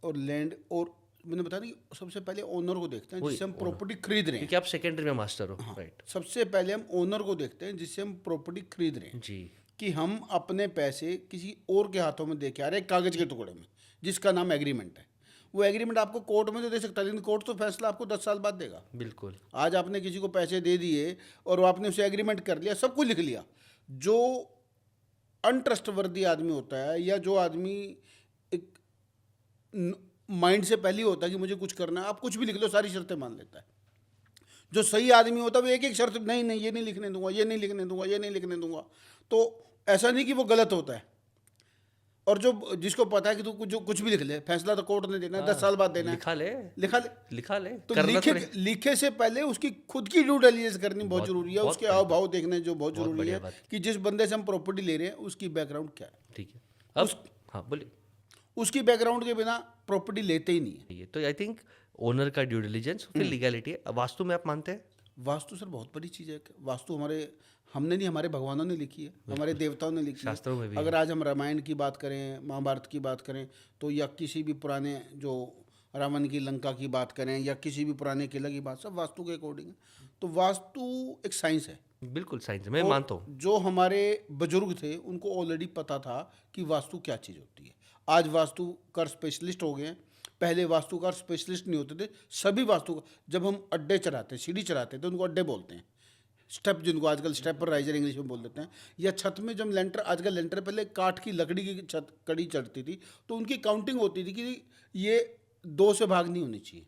और लैंड, और मैंने बताया ना कि सबसे पहले ओनर को देखते हैं जिससे हम प्रॉपर्टी खरीद रहे हैं। क्योंकि आप सेकेंडरी में मास्टर हो, राइट? सबसे पहले हम ओनर को देखते हैं जिससे हम प्रॉपर्टी खरीद रहे हैं, जी। कि हम अपने पैसे किसी और के हाथों में दे के आ रहे हैं, कागज के टुकड़े में, जिसका नाम एग्रीमेंट है। वो एग्रीमेंट आपको कोर्ट में तो दे सकता है, लेकिन कोर्ट तो फैसला आपको 10 साल बाद देगा। बिल्कुल। आज आपने किसी को पैसे दे दिए और आपने उसे एग्रीमेंट कर लिया, सब कुछ लिख लिया। जो अनट्रस्टवर्दी आदमी होता है, या जो आदमी माइंड से पहले ही होता है कि मुझे कुछ करना है, आप कुछ भी लिख लो, सारी शर्तें मान लेता है। जो सही आदमी होता है वो एक एक शर्त, नहीं नहीं ये नहीं लिखने दूंगा, ये नहीं लिखने दूंगा, ये नहीं लिखने दूंगा। तो ऐसा नहीं कि वो गलत होता है। और जो जिसको पता है कि तू जो कुछ भी लिख ले, फैसला तो कोर्ट ने देना है, 10 साल बाद देना है, लिखा ले लिखा ले। लिखा ले तो करना तो नहीं। लिखे से पहले उसकी खुद की ड्यू डिलिजेंस करनी बहुत जरूरी है, बहुत उसके हाव भाव देखने जो बहुत बहुत जरूरी बढ़िया है बात। कि जिस बंदे से हम प्रॉपर्टी ले रहे हैं उसकी बैकग्राउंड क्या है। ठीक है अब हाँ बोलिए। उसकी बैकग्राउंड के बिना प्रॉपर्टी लेते ही नहीं है। ये तो आई थिंक ओनर का ड्यू डिलिजेंस फिर लीगैलिटी है। वास्तु में आप मानते हैं? वास्तु सर बहुत बड़ी चीज़ है। वास्तु हमने नहीं, हमारे भगवानों ने लिखी है, हमारे देवताओं ने लिखी है। शास्त्रों में भी अगर आज हम रामायण की बात करें, महाभारत की बात करें, तो या किसी भी पुराने जो रावण की लंका की बात करें या किसी भी पुराने किला की बात, सब वास्तु के अकॉर्डिंग है। तो वास्तु एक साइंस है। बिल्कुल साइंस मैं मानता हूँ। जो हमारे बुजुर्ग थे उनको ऑलरेडी पता था कि वास्तु क्या चीज़ होती है। आज वास्तुकार स्पेशलिस्ट हो गए हैं, पहले वास्तुकार स्पेशलिस्ट नहीं होते थे। सभी वास्तु, जब हम अड्डे चढ़ाते, सीढ़ी चढ़ाते थे, उनको अड्डे बोलते हैं। स्टेप, जिनको आजकल स्टेप पर राइजर इंग्लिश में बोल देते हैं। या छत में जब लेंटर, आजकल लेंटर पहले काठ की लकड़ी की छत कड़ी चढ़ती थी, तो उनकी काउंटिंग होती थी कि ये 2 से भाग नहीं होनी चाहिए,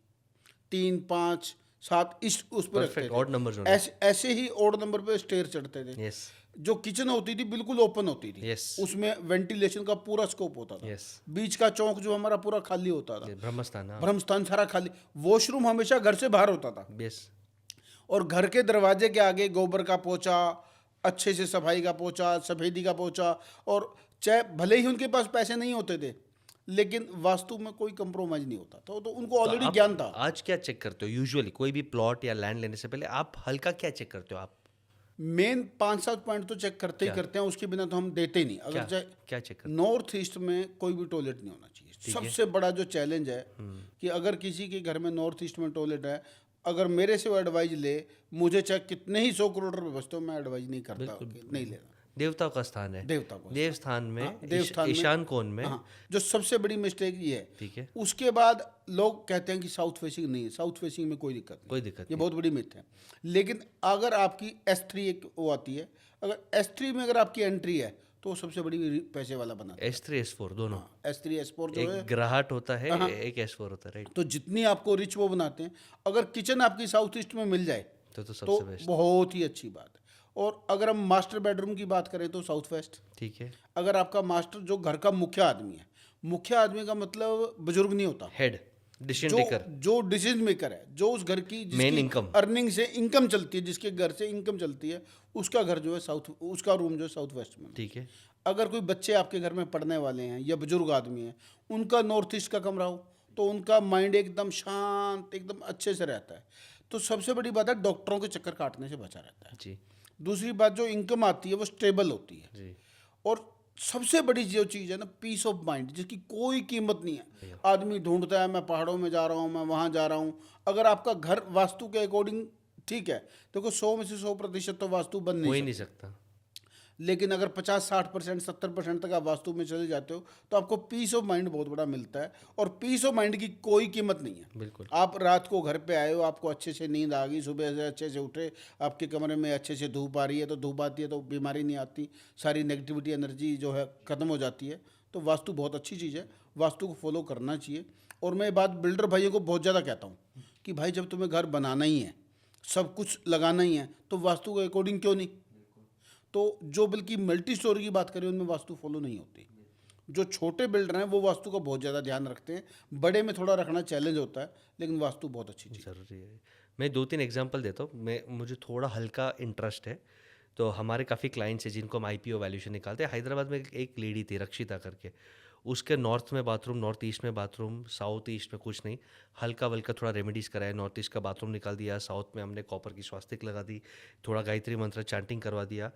3, 5, 7 इस उस पर रखते परफेक्ट ऑड नंबर्स थे। होने। ऐसे ही ओड नंबर पे स्टेयर चढ़ते थे। यस जो किचन होती थी बिल्कुल ओपन होती थी, Yes. उसमें वेंटिलेशन का पूरा स्कोप होता था। यस बीच का चौक जो हमारा पूरा खाली होता था, ब्रह्मस्थान हाँ ब्रह्मस्थान सारा खाली। वॉशरूम हमेशा घर से बाहर होता था, यस और घर के दरवाजे के आगे गोबर का पोछा, अच्छे से सफाई का पोछा, सफेदी का पोछा। और चाहे भले ही उनके पास पैसे नहीं होते थे, लेकिन वास्तु में कोई कंप्रोमाइज नहीं होता था, तो उनको ऑलरेडी आप ज्ञान था। आज क्या चेक करते हो यूजुअली? कोई भी प्लॉट या लैंड लेने से पहले आप हल्का क्या चेक करते हो? आप मेन 5-7 पॉइंट तो चेक करते ही करते हैं, उसके बिना तो हम देते ही नहीं। अगर चाहे क्या चेक करते नॉर्थ ईस्ट में कोई भी टॉयलेट नहीं होना चाहिए। सबसे बड़ा जो चैलेंज है कि अगर किसी के घर में नॉर्थ ईस्ट में टॉयलेट है, अगर मेरे से वो एडवाइस ले, मुझे चाहे कितने ही 100 करोड़ रुपए बचते हो, मैं एडवाइस नहीं करता कि नहीं लेना। देवताओं का स्थान है। देवता को देवस्थान में देवस्थान में- ईशान कोण में हाँ, जो सबसे बड़ी मिस्टेक ये है। ठीक है उसके बाद लोग कहते हैं कि साउथ फेसिंग नहीं है। साउथ फेसिंग में कोई दिक्कत नहीं, कोई दिक्कत ये बहुत बड़ी मिथ है। लेकिन अगर आपकी S3 एक वो आती है, अगर S3 में अगर आपकी एंट्री है तो वो सबसे बड़ी पैसे वाला बना है। S3 S4 दोनों। S3 S4 जो है, एक ग्राहट होता है एक S4 होता है राइट। तो जितनी आपको रिच वो बनाते हैं। अगर किचन आपकी साउथ ईस्ट में मिल जाए तो तो सबसे बेस्ट। बहुत ही अच्छी बात है। और अगर हम मास्टर बेडरूम की बात करें तो साउथ वेस्ट। ठीक है अगर आपका मास्टर जो घर का मुख्य आदमी है, मुख्य आदमी का मतलब बुजुर्ग नहीं होता, हेड डिसीजन जो टेकर जो डिसीजन मेकर है, जो उस घर की मेन इनकम अर्निंग से इनकम चलती है, जिसके घर से इनकम चलती है, उसका घर जो है साउथ, उसका रूम जो है साउथ वेस्ट में। ठीक है अगर कोई बच्चे आपके घर में पढ़ने वाले हैं या बुजुर्ग आदमी हैं, उनका नॉर्थ ईस्ट का कमरा हो तो उनका माइंड एकदम शांत, एकदम अच्छे से रहता है। तो सबसे बड़ी बात है, डॉक्टरों के चक्कर काटने से बचा रहता है। जी दूसरी बात, जो इनकम आती है वो स्टेबल होती है। जी और सबसे बड़ी जो चीज़ है ना, पीस ऑफ माइंड, जिसकी कोई कीमत नहीं है। आदमी ढूंढता है, मैं पहाड़ों में जा रहा हूँ, मैं वहाँ जा रहा हूँ। अगर आपका घर वास्तु के अकॉर्डिंग ठीक है, देखो 100 में से 100% तो वास्तु बन हो ही नहीं नहीं सकता। सकता। लेकिन अगर 50-60%, 70% तक आप वास्तु में चले जाते हो तो आपको पीस ऑफ माइंड बहुत बड़ा मिलता है। और पीस ऑफ माइंड की कोई कीमत नहीं है। बिल्कुल आप रात को घर पे आए हो, आपको अच्छे से नींद आ गई, सुबह से अच्छे से उठे, आपके कमरे में अच्छे से धूप आ रही है, तो धूप आती है तो बीमारी नहीं आती, सारी नेगेटिविटी एनर्जी जो है ख़त्म हो जाती है। तो वास्तु बहुत अच्छी चीज़ है, वास्तु को फॉलो करना चाहिए। और मैं बात बिल्डर भाइयों को बहुत ज़्यादा कहता हूँ कि भाई जब तुम्हें घर बनाना ही है, सब कुछ लगाना ही है, तो वास्तु के अकॉर्डिंग क्यों नहीं। तो जो बल्कि मल्टी स्टोरी की बात करें उनमें वास्तु फॉलो नहीं होती। जो छोटे बिल्डर हैं वो वास्तु का बहुत ज़्यादा ध्यान रखते हैं, बड़े में थोड़ा रखना चैलेंज होता है, लेकिन वास्तु बहुत अच्छी चीज़ है। ज़रूरी है। मैं 2-3 एग्जांपल देता हूँ। मुझे थोड़ा हल्का इंटरेस्ट है, तो हमारे काफ़ी क्लाइंट्स हैं जिनको हम IPO वैल्यूएशन निकालते हैं। हैदराबाद में एक लेडी थी रक्षिता करके, उसके नॉर्थ में बाथरूम, नॉर्थ ईस्ट में बाथरूम, साउथ ईस्ट में कुछ नहीं, हल्का वल्का थोड़ा रेमेडीज़ कराया। नॉर्थ ईस्ट का बाथरूम निकाल दिया, साउथ में हमने कॉपर की स्वास्तिक लगा दी, थोड़ा गायत्री मंत्र चैंटिंग करवा दिया।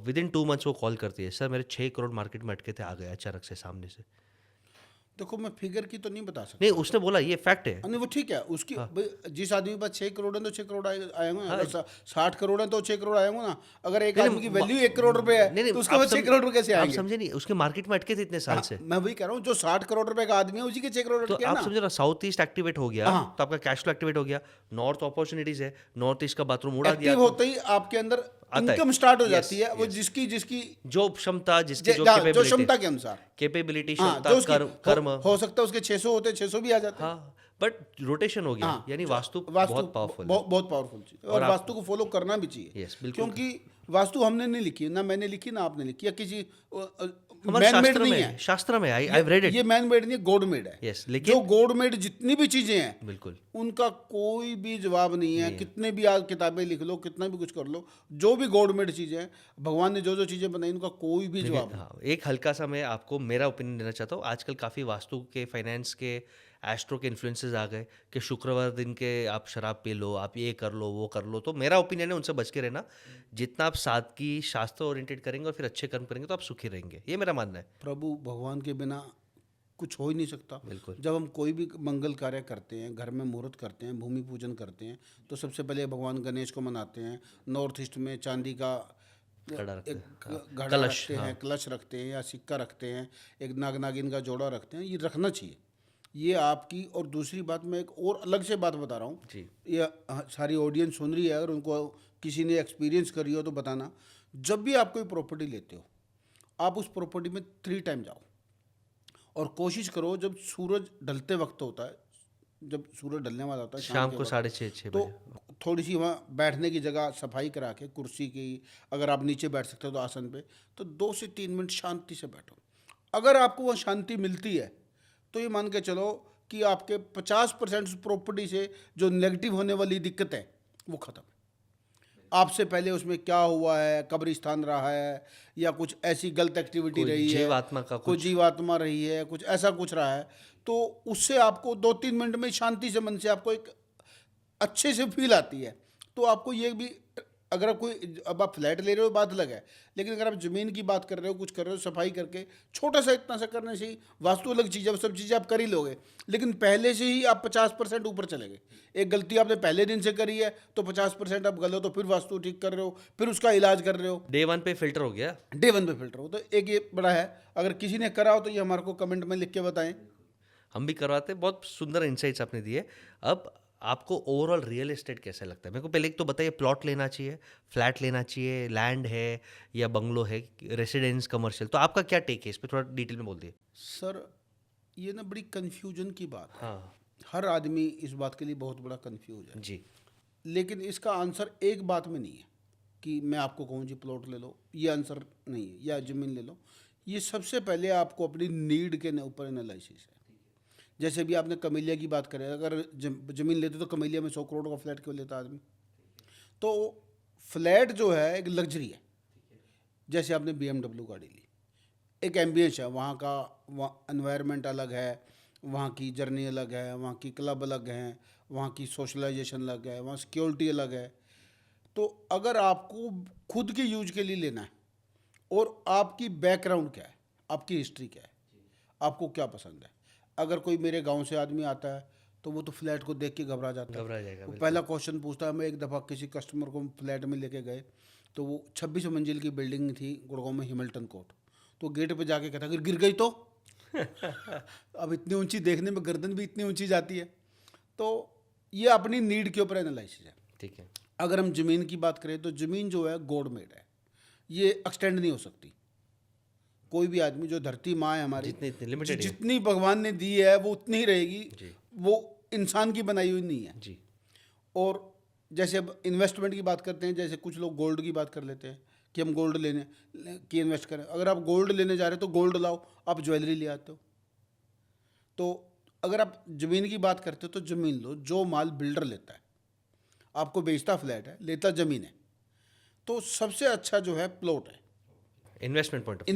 विदिन 2 मंथ्स वो कॉल करती है, सर मेरे 6 करोड़ मार्केट में अटके थे, आ गए अचानक से सामने से। देखो मैं फिगर की तो नहीं बता सकता। नहीं उसने बोला ये फैक्ट है। नहीं वो ठीक है, उसकी भाई, जिस आदमी के पास 6 करोड़ है तो 6 करोड़ आएंगे ना। अगर 60 करोड़ है तो 6 करोड़ आएंगे ना। अगर एक आदमी की वैल्यू 1 करोड़ रुपए है तो उसके पास 6 करोड़ रुपए कैसे आप आएंगे। समझे नहीं, उसके मार्केट में अटके थे इतने साल से। मैं वही कह रहा हूँ, जो 60 करोड़ रुपए का आदमी है उसी के 6 करोड़ तो अटके हैं आप ना। समझो ना, साउथ ईस्ट एक्टिवेट हो गया तो आपका कैश फ्लो एक्टिवेट हो गया, नॉर्थ अपॉर्चुनिटीज है, नॉर्थ ईस्ट का बाथरूम उड़ा दिया। एक्टिव होते ही आपके अंदर आता है। इनकम स्टार्ट हो Yes, जाती है, वो yes. जिसकी जिसकी जो क्षमता, जिसकी जो जो कैपेबिलिटी, क्षमता के अनुसार। कैपेबिलिटी, हाँ, क्षमता, जो उसकी कर्म। हो सकता है उसके 600 होते, 600 भी आ जाते हैं। हाँ, बट रोटेशन हो गया, हाँ, यानी वास्तु वास्तु बहुत पावरफुल है। बहुत पावरफुल चीज है, और आप- वास्तु को फॉलो करना भी चाहिए। Yes, बिल्कुल। क्योंकि वास्तु हमने नहीं लिखी, ना मैंने लिखी, ना आपने लिखी, या किसी हमारे मैन मेड शास्त्र नहीं में है। शास्त्र में, आई रेड इट। ये मैन मेड नहीं है, गॉड मेड है। Yes, लेकिन- जो गॉड मेड जितनी भी चीजें हैं, बिल्कुल। उनका कोई भी जवाब नहीं है। कितने भी आज किताबें लिख लो, कितना भी कुछ कर लो, जो भी गॉड मेड चीजें हैं, भगवान ने जो जो चीजें बनाई, उनका कोई भी जवाब नहीं। हाँ, एक हल्का सा मैं आपको मेरा ओपिनियन देना चाहता हूँ। आजकल काफ़ी वास्तु के, फाइनेंस के, एस्ट्रो के इन्फ्लुएंसेस आ गए कि शुक्रवार दिन के आप शराब पी लो, आप ये कर लो, वो कर लो। तो मेरा ओपिनियन है उनसे बच के रहना। जितना आप सादगी, शास्त्र ओरिएंटेड करेंगे और फिर अच्छे कर्म करेंगे तो आप सुखी रहेंगे, ये मेरा मानना है। प्रभु भगवान के बिना कुछ हो ही नहीं सकता। बिल्कुल। जब हम कोई भी मंगल कार्य करते हैं, घर में मुहूर्त करते हैं, भूमि पूजन करते हैं, तो सबसे पहले भगवान गणेश को मनाते हैं। नॉर्थ ईस्ट में चांदी का घड़ा रखते हैं, एक घड़ा कलश, रखते हैं, कलश रखते हैं, या सिक्का रखते हैं, एक नाग नागिन का जोड़ा रखते हैं। ये रखना चाहिए, ये आपकी। और दूसरी बात, मैं एक और अलग से बात बता रहा हूँ, जी। ये सारी ऑडियंस सुन रही है, अगर उनको किसी ने एक्सपीरियंस करी हो तो बताना। जब भी आप कोई प्रॉपर्टी लेते हो, आप उस प्रॉपर्टी में 3 टाइम जाओ, और कोशिश करो जब सूरज ढलते वक्त होता है, जब सूरज ढलने वाला होता है शाम के को वक्त, 6:30 तो बजे। थोड़ी सी वहाँ बैठने की जगह सफाई करा के, कुर्सी की, अगर आप नीचे बैठ सकते हो तो आसन पे, तो 2 से 3 मिनट शांति से बैठो। अगर आपको वहाँ शांति मिलती है, तो ये मान के चलो कि आपके 50% उस प्रॉपर्टी से जो नेगेटिव होने वाली दिक्कत है वो खत्म है। आपसे पहले उसमें क्या हुआ है, कब्रिस्तान रहा है, या कुछ ऐसी गलत एक्टिविटी कोई रही है, जीवात्मा का कोई जीवात्मा रही है, कुछ ऐसा कुछ रहा है, तो उससे आपको 2-3 मिनट में शांति से, मन से आपको एक अच्छे से फील आती है। तो आपको ये भी, अगर आप कोई, अब आप फ्लैट ले रहे हो बात अलग है, लेकिन अगर आप ज़मीन की बात कर रहे हो, कुछ कर रहे हो, सफाई करके छोटा सा इतना सा करने से ही, वास्तु अलग चीज़ है, वो सब चीज़ें आप कर ही लोगे, लेकिन पहले से ही आप 50% ऊपर चले गए। एक गलती आपने पहले दिन से करी है तो 50% आप गलत हो, फिर वास्तु ठीक कर रहे हो, फिर उसका इलाज कर रहे हो, डे 1 पे फिल्टर हो गया। डे 1 पे फिल्टर हो। तो एक ये बड़ा है, अगर किसी ने करा हो तो ये हमारे को कमेंट में लिख के बताएं। हम भी करवाते हैं। बहुत सुंदर इंसाइट्स आपने दिए। अब आपको ओवरऑल रियल एस्टेट कैसा लगता है? मेरे को पहले एक तो बताइए, प्लॉट लेना चाहिए, फ्लैट लेना चाहिए, लैंड है या बंगलो है, रेसिडेंस, कमर्शियल? तो आपका क्या टेक है इस पे, थोड़ा डिटेल में बोल दिए। सर, ये ना बड़ी कन्फ्यूजन की बात है। हाँ हर आदमी इस बात के लिए बहुत बड़ा कन्फ्यूज है, जी। लेकिन इसका आंसर एक बात में नहीं है कि मैं आपको कहूँ जी प्लॉट ले लो, ये आंसर नहीं है, या ज़मीन ले लो। ये सबसे पहले आपको अपनी नीड के ऊपर एनालिसिस है। जैसे भी आपने कमेलिया की बात करें, अगर ज़मीन लेते तो कमेलिया में 100 करोड़ का फ्लैट क्यों लेता आदमी? तो फ्लैट जो है एक लग्जरी है। जैसे आपने BMW गाड़ी ली, एक एम्बियंस है वहाँ का, वहाँ एनवायरनमेंट अलग है, वहाँ की जर्नी अलग है, वहाँ की क्लब अलग हैं, वहाँ की सोशलाइजेशन अलग है, वहाँ सिक्योरिटी अलग है। तो अगर आपको खुद के यूज के लिए लेना है, और आपकी बैकग्राउंड क्या है, आपकी हिस्ट्री क्या है, आपको क्या पसंद है। अगर कोई मेरे गांव से आदमी आता है तो वो तो फ्लैट को देख के घबरा जाता है, घबरा जाएगा, वो पहला क्वेश्चन पूछता है। मैं एक दफ़ा किसी कस्टमर को फ्लैट में लेके गए, तो वो 26 मंजिल की बिल्डिंग थी गुड़गांव में, हिमिल्टन कोर्ट। तो गेट पे जाके कहता अगर गिर गई तो अब इतनी ऊंची, देखने में गर्दन भी इतनी ऊंची जाती है। तो ये अपनी नीड के ऊपर एनालिसिस है। ठीक है। अगर हम ज़मीन की बात करें तो ज़मीन जो है गॉड मेड है, ये एक्सटेंड नहीं हो सकती। कोई भी आदमी, जो धरती माँ है हमारी, जितनी लिमिटेड है जितनी भगवान ने दी है वो उतनी ही रहेगी, जी। वो इंसान की बनाई हुई नहीं है। जी। और जैसे अब इन्वेस्टमेंट की बात करते हैं, जैसे कुछ लोग गोल्ड की बात कर लेते हैं कि हम गोल्ड लेने की इन्वेस्ट करें। अगर आप गोल्ड लेने जा रहे हो तो गोल्ड लाओ, आप ज्वेलरी ले आते हो। तो अगर आप ज़मीन की बात करते हो तो ज़मीन लो। जो माल बिल्डर लेता है, आपको बेचता फ्लैट है, लेता ज़मीन है, तो सबसे अच्छा जो है प्लॉट है। इन्वेस्टमेंट पॉइंट ऑफ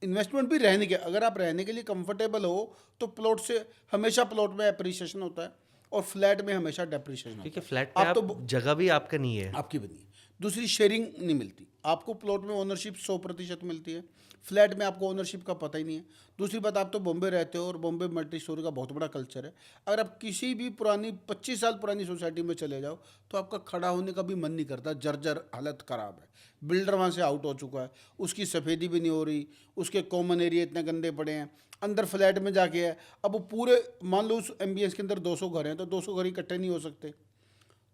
इन्वेस्टमेंट भी रहने के, अगर आप रहने के लिए कंफर्टेबल हो तो प्लॉट से हमेशा, प्लॉट में अप्रिसिएशन होता है और फ्लैट में हमेशा डेप्रिसिएशन होता क्योंकि है। फ्लैट में आप आप तो जगह भी आपका नहीं है। आपकी बनी है। दूसरी, शेयरिंग नहीं मिलती आपको। प्लॉट में ओनरशिप 100% मिलती है, फ्लैट में आपको ओनरशिप का पता ही नहीं है। दूसरी बात, आप तो बॉम्बे रहते हो और बॉम्बे मल्टी स्टोरी का बहुत बड़ा कल्चर है। अगर आप किसी भी पुरानी 25 साल पुरानी सोसाइटी में चले जाओ तो आपका खड़ा होने का भी मन नहीं करता। जर्जर हालत ख़राब है, बिल्डर वहाँ से आउट हो चुका है, उसकी सफ़ेदी भी नहीं हो रही, उसके कॉमन एरिया इतने गंदे पड़े हैं। अंदर फ्लैट में जाके है, अब वो पूरे, मान लो उस एम्बियंस के अंदर 200 घर हैं, तो 200 घर इकट्ठे नहीं हो सकते,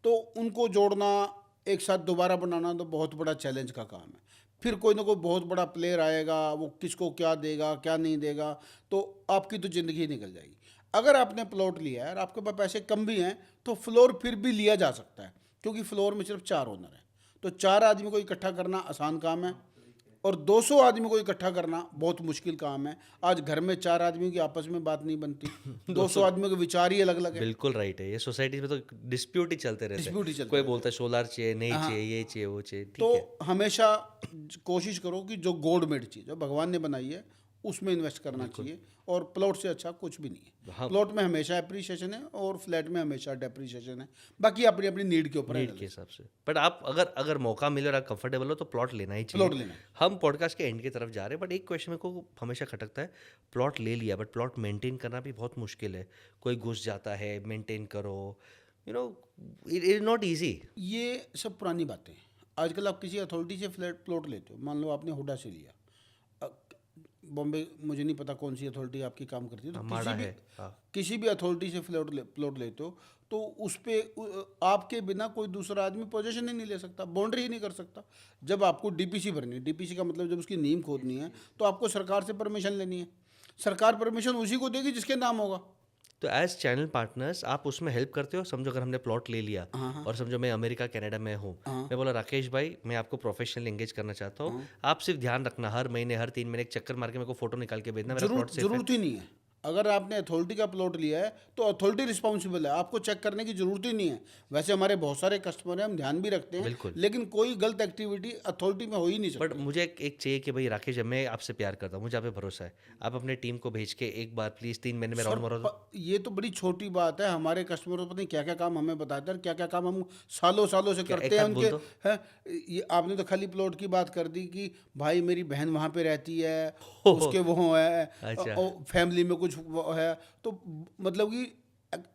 तो उनको जोड़ना एक साथ दोबारा बनाना तो बहुत बड़ा चैलेंज का काम है। फिर कोई ना कोई बहुत बड़ा प्लेयर आएगा, वो किसको क्या देगा क्या नहीं देगा, तो आपकी तो ज़िंदगी निकल जाएगी। अगर आपने प्लॉट लिया है और आपके पास पैसे कम भी हैं तो फ्लोर फिर भी लिया जा सकता है, क्योंकि फ्लोर में सिर्फ 4 ओनर हैं। तो 4 आदमी को इकट्ठा करना आसान काम है, और 200 आदमी को इकट्ठा करना बहुत मुश्किल काम है। आज घर में 4 आदमियों की आपस में बात नहीं बनती, 200 आदमियों के विचार ही अलग अलग है, बिल्कुल राइट है। ये सोसाइटी में तो डिस्प्यूट ही चलते रहते डिस्प्यूट ही हैं। चलते कोई रहते हैं। बोलता है सोलर चाहिए, नहीं हाँ, चाहिए, ये चाहिए, वो चाहिए, ठीक तो है। हमेशा कोशिश करो कि जो गॉड मेड चीज़ जो भगवान ने बनाई है उसमें इन्वेस्ट करना चाहिए, और प्लॉट से अच्छा कुछ भी नहीं है। हाँ, प्लॉट में हमेशा एप्रिसिएशन है और फ्लैट में हमेशा डेप्रिसिएशन है। बाकी अपनी अपनी नीड के ऊपर है, नीड के हिसाब से। बट आप अगर अगर मौका मिले और आप कंफर्टेबल हो तो प्लॉट लेना ही चाहिए। प्लॉट लेना है। हम पॉडकास्ट के एंड की तरफ जा रहे हैं, बट एक क्वेश्चन मेरे को हमेशा खटकता है। प्लॉट ले लिया बट प्लॉट मेंटेन करना भी बहुत मुश्किल है। कोई घुस जाता है, मेंटेन करो, you know, it is not easy. ये सब पुरानी बातें हैं। आजकल आप किसी अथॉरिटी से फ्लैट प्लॉट लेते हो, मान लो आपने हुडा से लिया, बॉम्बे, मुझे नहीं पता कौन सी अथॉरिटी आपकी काम करती है, तो हमारा है, हाँ। किसी भी अथॉरिटी से प्लॉट लेते हो तो उस पे आपके बिना कोई दूसरा आदमी पोजीशन ही नहीं ले सकता, बाउंड्री ही नहीं कर सकता। जब आपको डीपीसी भरनी है, डीपीसी का मतलब जब उसकी नींव खोदनी है तो आपको सरकार से परमिशन लेनी है। सरकार परमिशन उसी को देगी जिसके नाम होगा। तो एज चैनल पार्टनर्स आप उसमें हेल्प करते हो। समझो अगर हमने प्लॉट ले लिया और समझो मैं अमेरिका कनाडा में हूँ, मैं बोला राकेश भाई मैं आपको प्रोफेशनल एंगेज करना चाहता हूँ, आप सिर्फ ध्यान रखना हर महीने हर 3 महीने एक चक्कर मार के मेरे को फोटो निकाल के भेजना, मेरा प्लॉट सेफ है। जरूरत ही नहीं है। अगर आपने अथॉरिटी का प्लॉट लिया है तो अथॉरिटी रिस्पॉन्सिबल है, आपको चेक करने की जरूरत ही नहीं है। वैसे हमारे बहुत सारे कस्टमर हैं, हम ध्यान भी रखते हैं, बिल्कुल। लेकिन कोई गलत एक्टिविटी अथॉरिटी में हो ही नहीं बट सकती। मुझे एक चाहिए कि भाई राकेश मैं आपसे प्यार करता हूँ, मुझे आप पे भरोसा है, आप अपने टीम को भेज के एक बार प्लीज 3 महीने में सर राउंड मारो दो। ये तो बड़ी छोटी बात है। हमारे कस्टमर पता नहीं क्या क्या काम हमें बताते हैं, क्या क्या काम हम सालों सालों से करते एक हैं आध बोल उनके। दो। हैं, ये आपने तो खाली प्लॉट की बात कर दी कि भाई मेरी बहन वहाँ पे रहती है, उसके वो है, अच्छा। और फैमिली में कुछ वो है, तो मतलब कि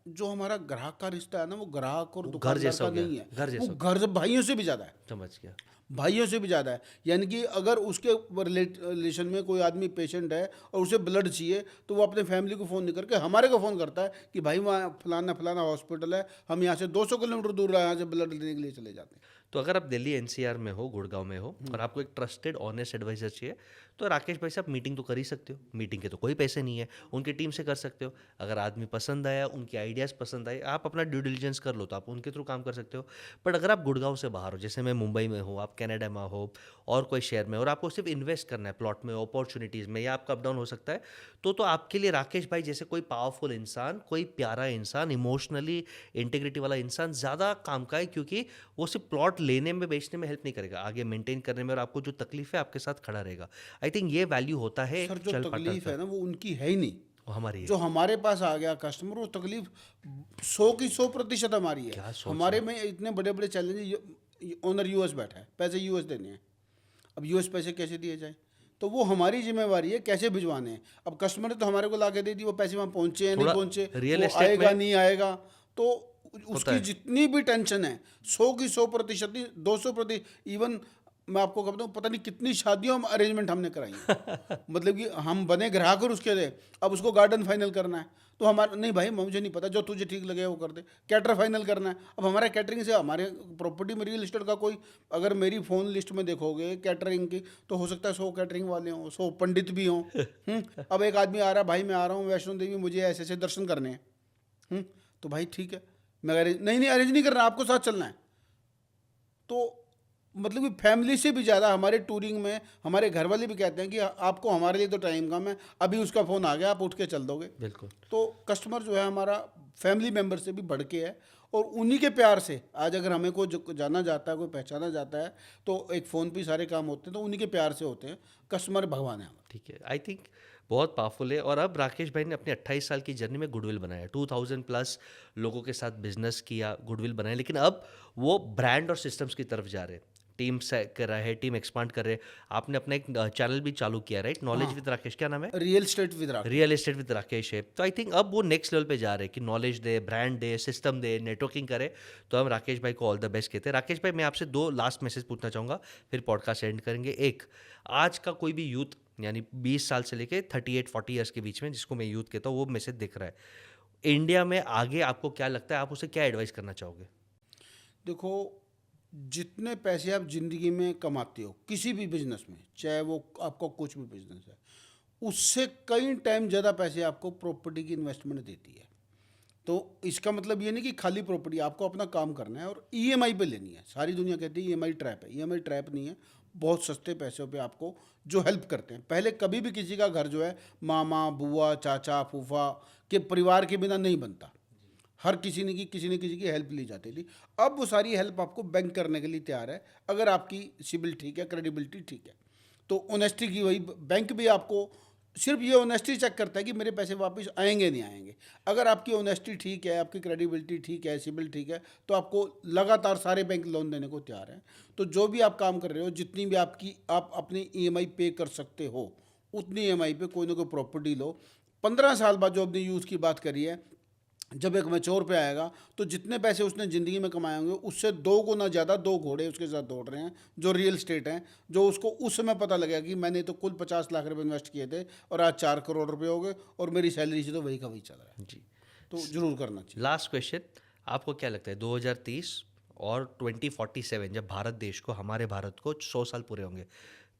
जो हमारा ग्राहक का रिश्ता है ना, वो ग्राहक और घर दुकानदार जैसा का हो गया, नहीं है, घर जैसा वो हो गया। घर से भाइयों से भी ज़्यादा है, समझ गया। भाइयों से भी ज़्यादा है। यानी कि अगर उसके रिलेशन में कोई आदमी पेशेंट है और उसे ब्लड चाहिए तो वो अपने फैमिली को फ़ोन नहीं करके हमारे को फ़ोन करता है कि भाई वहाँ फलाना फलाना हॉस्पिटल है, हम यहाँ से 200 किलोमीटर दूर यहाँ से ब्लड लेने के लिए चले जाते हैं। तो अगर आप दिल्ली एनसीआर में हो, गुड़गांव में हो और आपको एक ट्रस्टेड ऑनेस्ट एडवाइजर चाहिए, तो राकेश भाई से आप मीटिंग तो कर ही सकते हो। मीटिंग के तो कोई पैसे नहीं है, उनकी टीम से कर सकते हो। अगर आदमी पसंद आया, उनके आइडियाज़ पसंद आए, आप अपना ड्यू डिलिजेंस कर लो तो आप उनके थ्रू काम कर सकते हो। बट अगर आप गुड़गांव से बाहर हो, जैसे मैं मुंबई में हूँ, आप कनाडा में हो और कोई शहर में, और आपको सिर्फ इन्वेस्ट करना है प्लॉट में, अपॉर्चुनिटीज़ में, या आपका अप डाउन हो सकता है, तो आपके लिए राकेश भाई जैसे कोई पावरफुल इंसान, कोई प्यारा इंसान, इमोशनली इंटीग्रिटी वाला इंसान ज़्यादा काम का है, क्योंकि वो सिर्फ प्लॉट लेने में बेचने में हेल्प नहीं करेगा, आगे मेंटेन करने में, और आपको जो तकलीफ है आपके साथ खड़ा रहेगा। आई थिंक ये वैल्यू होता है सर एक जो चल पार्टनर तकलीफ का। है ना वो उनकी है ही नहीं, वो हमारी है। जो हमारे पास आ गया कस्टमर, वो तकलीफ 100 की 100% हमारी है। क्या सोच हमारे में इतने बड़े बड़े चैलेंज, ओनर यूएस बैठा है, पैसे यूएस देने हैं, अब यूएस पैसे कैसे दिए जाए, तो वो हमारी जिम्मेवारी है कैसे भिजवाने हैं। अब कस्टमर ने तो हमारे को ला के दे दी, वो पैसे वहाँ पहुँचे या नहीं थोड़ा पहुँचे, रियल वो एस्टेट आएगा में नहीं आएगा, तो होता उसकी है। जितनी भी टेंशन है 100 की 100% नहीं, 200%। इवन मैं आपको कहता हूँ पता नहीं कितनी शादियों में अरेंजमेंट हमने कराई है। मतलब कि हम बने ग्राहक और उसके दे, अब उसको गार्डन फाइनल करना है तो हमारा नहीं भाई मुझे नहीं पता, जो तुझे ठीक लगे वो कर दे। कैटर फाइनल करना है, अब हमारा कैटरिंग से, हमारे प्रॉपर्टी में रियल एस्टेट का कोई, अगर मेरी फ़ोन लिस्ट में देखोगे कैटरिंग की तो हो सकता है 100 कैटरिंग वाले हों, 100 पंडित भी हों। अब एक आदमी आ रहा है, भाई मैं आ रहा हूँ वैष्णो देवी, मुझे ऐसे ऐसे दर्शन करने हैं। तो भाई ठीक है, मैं अरेंज नहीं अरेंज नहीं करना, आपको साथ चलना है। तो मतलब कि फैमिली से भी ज़्यादा हमारे टूरिंग में हमारे घर वाले भी कहते हैं कि आपको हमारे लिए तो टाइम कम है, अभी उसका फ़ोन आ गया आप उठ के चल दोगे। बिल्कुल। तो कस्टमर जो है हमारा फैमिली मेम्बर से भी बढ़ के है, और उन्हीं के प्यार से आज अगर हमें कोई जाना जाता है, कोई पहचाना जाता है, तो एक फ़ोन पे सारे काम होते हैं, तो उन्हीं के प्यार से होते हैं। कस्टमर भगवान है हमारा। ठीक है, आई थिंक बहुत पावरफुल है। और अब राकेश भाई ने अपने 28 साल की जर्नी में गुडविल बनाया, 2000 प्लस लोगों के साथ बिजनेस किया, गुडविल बनाया, लेकिन अब वो ब्रांड और सिस्टम्स की तरफ जा रहे हैं। टीम से कर रहा है, टीम एक्सपांड कर रहे हैं। आपने अपना एक चैनल भी चालू किया, राइट? नॉलेज विद राकेश, क्या नाम है? Real estate with Rakesh. Real estate with Rakesh है। तो आई थिंक अब वो नेक्स्ट लेवल पे जा रहे हैं कि नॉलेज दे, ब्रांड दे, सिस्टम दे, नेटवर्किंग करे। तो हम राकेश भाई को ऑल द बेस्ट कहते हैं। राकेश भाई मैं आपसे 2 लास्ट मैसेज पूछना चाहूँगा, फिर पॉडकास्ट एंड करेंगे। एक, आज का कोई भी यूथ यानी 20 साल से लेके 38-40 ईयर्स के बीच में, जिसको मैं यूथ कहता हूँ, वो मैसेज दिख रहा है इंडिया में आगे, आपको क्या लगता है, आप उसे क्या एडवाइस करना चाहोगे? देखो, जितने पैसे आप ज़िंदगी में कमाते हो किसी भी बिजनेस में, चाहे वो आपका कुछ भी बिजनेस है, उससे कई टाइम ज़्यादा पैसे आपको प्रॉपर्टी की इन्वेस्टमेंट देती है। तो इसका मतलब ये नहीं कि खाली प्रॉपर्टी, आपको अपना काम करना है और ईएमआई पे लेनी है। सारी दुनिया कहती है ईएमआई ट्रैप है, ईएमआई ट्रैप नहीं है। बहुत सस्ते पैसों पे आपको जो हेल्प करते हैं। पहले कभी भी किसी का घर जो है मामा बुआ चाचा फूफा के परिवार के बिना नहीं बनता। हर किसी ने किसी की हेल्प ली जाती थी। अब वो सारी हेल्प आपको बैंक करने के लिए तैयार है, अगर आपकी सिबिल ठीक है, क्रेडिबिलिटी ठीक है। तो ऑनेस्टी की वही बैंक भी आपको सिर्फ ये ऑनेस्टी चेक करता है कि मेरे पैसे वापस आएंगे नहीं आएंगे। अगर आपकी ऑनेस्टी ठीक है, आपकी क्रेडिबिलिटी ठीक है, सिबिल ठीक है, तो आपको लगातार सारे बैंक लोन देने को तैयार हैं। तो जो भी आप काम कर रहे हो, जितनी भी आप अपनी ईएमआई पे कर सकते हो, उतनी ईएमआई पे कोई ना कोई प्रॉपर्टी लो। 15 साल बाद जो अपनी यूथ की बात करी है, जब एक मैच्योर पे आएगा तो जितने पैसे उसने ज़िंदगी में कमाए होंगे उससे 2 गुना ज़्यादा 2 घोड़े उसके साथ दौड़ रहे हैं जो रियल स्टेट हैं। जो उसको उस समय पता लगेगा कि मैंने तो कुल 50 लाख रुपए इन्वेस्ट किए थे और आज 4 करोड़ रुपए हो गए और मेरी सैलरी से तो वही का वही चल रहा है। जी। तो ज़रूर करना चाहिए। लास्ट क्वेश्चन, आपको क्या लगता है 2030 और 2047 जब भारत देश को, हमारे भारत को 100 साल पूरे होंगे,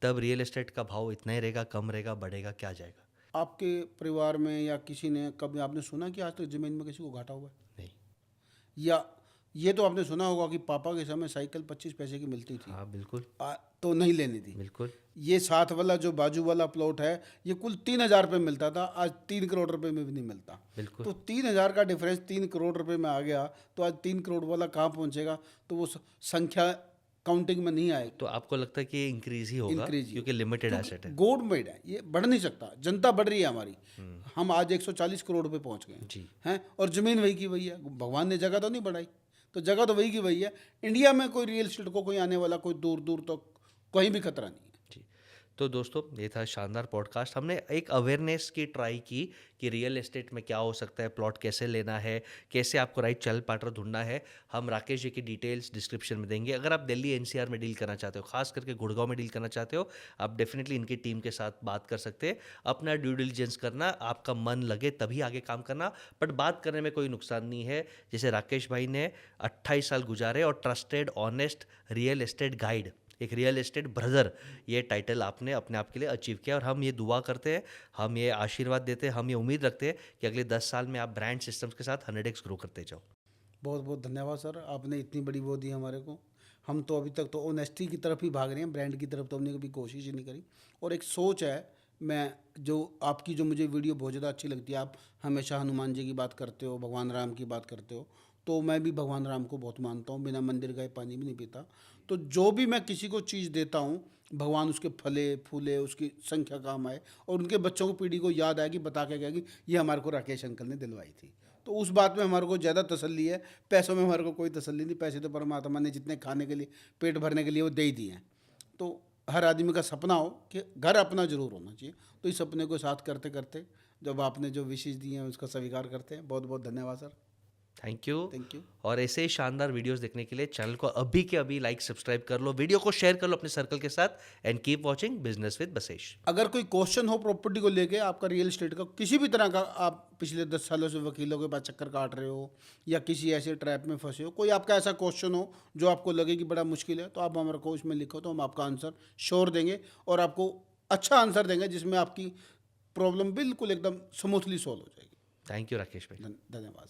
तब रियल एस्टेट का भाव इतना ही रहेगा, कम रहेगा, बढ़ेगा, क्या जाएगा? आपके परिवार में या किसी ने कभी आपने सुना कि आज तक ज़मीन में किसी को घाटा हुआ है? नहीं। या ये तो आपने सुना होगा कि पापा के समय साइकिल 25 पैसे की मिलती थी, हाँ बिल्कुल। तो नहीं लेनी थी। बिल्कुल। ये साथ वाला जो बाजू वाला प्लॉट है, ये कुल 3,000 रुपये मिलता था, आज 3 करोड़ रुपए में भी नहीं मिलता। बिल्कुल। तो 3,000 का डिफरेंस 3 करोड़ रुपए में आ गया, तो आज 3 करोड़ वाला कहाँ पहुँचेगा? तो वो संख्या काउंटिंग में नहीं आएगी। तो आपको लगता है कि ये इंक्रीज ही होगा इंक्रीज क्योंकि लिमिटेड एसेट है? गॉड मेड है, ये बढ़ नहीं सकता। जनता बढ़ रही है हमारी, हम आज 140 करोड़ रुपए पहुंच गए जी। हैं और जमीन वही की वही है। भगवान ने जगह तो नहीं बढ़ाई, तो जगह तो वही की वही है। इंडिया में कोई रियल एस्टेट को कोई आने वाला कोई दूर दूर तक कहीं भी खतरा नहीं है। जी। तो दोस्तों, ये था शानदार पॉडकास्ट। हमने एक अवेयरनेस की ट्राई की कि रियल एस्टेट में क्या हो सकता है, प्लॉट कैसे लेना है, कैसे आपको राइट चैनल पार्टनर ढूंढना है। हम राकेश जी की डिटेल्स डिस्क्रिप्शन में देंगे। अगर आप दिल्ली एनसीआर में डील करना चाहते हो, खास करके गुड़गांव में डील करना चाहते हो, आप डेफिनेटली इनकी टीम के साथ बात कर सकते हैं। अपना ड्यू डिलिजेंस करना, आपका मन लगे तभी आगे काम करना, बट बात करने में कोई नुकसान नहीं है। जैसे राकेश भाई ने 28 साल गुजारे और trusted honest real estate guide, एक रियल एस्टेट ब्रदर, ये टाइटल आपने अपने आप के लिए अचीव किया। और हम ये दुआ करते हैं, हम ये आशीर्वाद देते हैं, हम ये उम्मीद रखते हैं कि अगले 10 साल में आप ब्रांड सिस्टम्स के साथ 100x ग्रो करते जाओ। बहुत बहुत धन्यवाद सर, आपने इतनी बड़ी वो दी हमारे को। हम तो अभी तक तो ऑनेस्टी की तरफ ही भाग रहे हैं, ब्रांड की तरफ तो हमने कभी कोशिश ही नहीं करी। और एक सोच है, मैं जो आपकी जो मुझे वीडियो बहुत ज़्यादा अच्छी लगती है, आप हमेशा हनुमान जी की बात करते हो, भगवान राम की बात करते हो, तो मैं भी भगवान राम को बहुत मानता हूँ। बिना मंदिर गए पानी भी नहीं पीता। तो जो भी मैं किसी को चीज़ देता हूँ, भगवान उसके फले फूले, उसकी संख्या काम आए और उनके बच्चों को पीढ़ी को याद आए कि बता के गया कि ये हमारे को राकेश अंकल ने दिलवाई थी। तो उस बात में हमारे को ज़्यादा तसल्ली है। पैसों में हमारे को कोई तसल्ली नहीं, पैसे तो परमात्मा ने जितने खाने के लिए, पेट भरने के लिए वो दे ही दिए हैं। तो हर आदमी का सपना हो कि घर अपना ज़रूर होना चाहिए। तो इस सपने को साथ करते करते जब आपने जो विशेष दिए हैं उसका स्वीकार करते हैं। बहुत बहुत धन्यवाद sir. Thank you. Thank you. और ऐसे ही शानदार वीडियोस देखने के लिए चैनल को अभी के अभी लाइक सब्सक्राइब कर लो, वीडियो को शेयर कर लो अपने सर्कल के साथ, and keep watching business with Basesh. अगर कोई क्वेश्चन हो प्रॉपर्टी को लेके, आपका रियल एस्टेट का किसी भी तरह का, आप पिछले 10 सालों से वकीलों के पास चक्कर काट रहे हो या किसी ऐसे ट्रैप में फंसे हो, कोई आपका ऐसा क्वेश्चन हो जो आपको लगे कि बड़ा मुश्किल है, तो आप हमारे को उसमें लिखो, तो हम आपका आंसर श्योर देंगे और आपको अच्छा आंसर देंगे जिसमें आपकी प्रॉब्लम बिल्कुल एकदम स्मूथली सॉल्व हो जाएगी। थैंक यू राकेश भाई। धन्यवाद।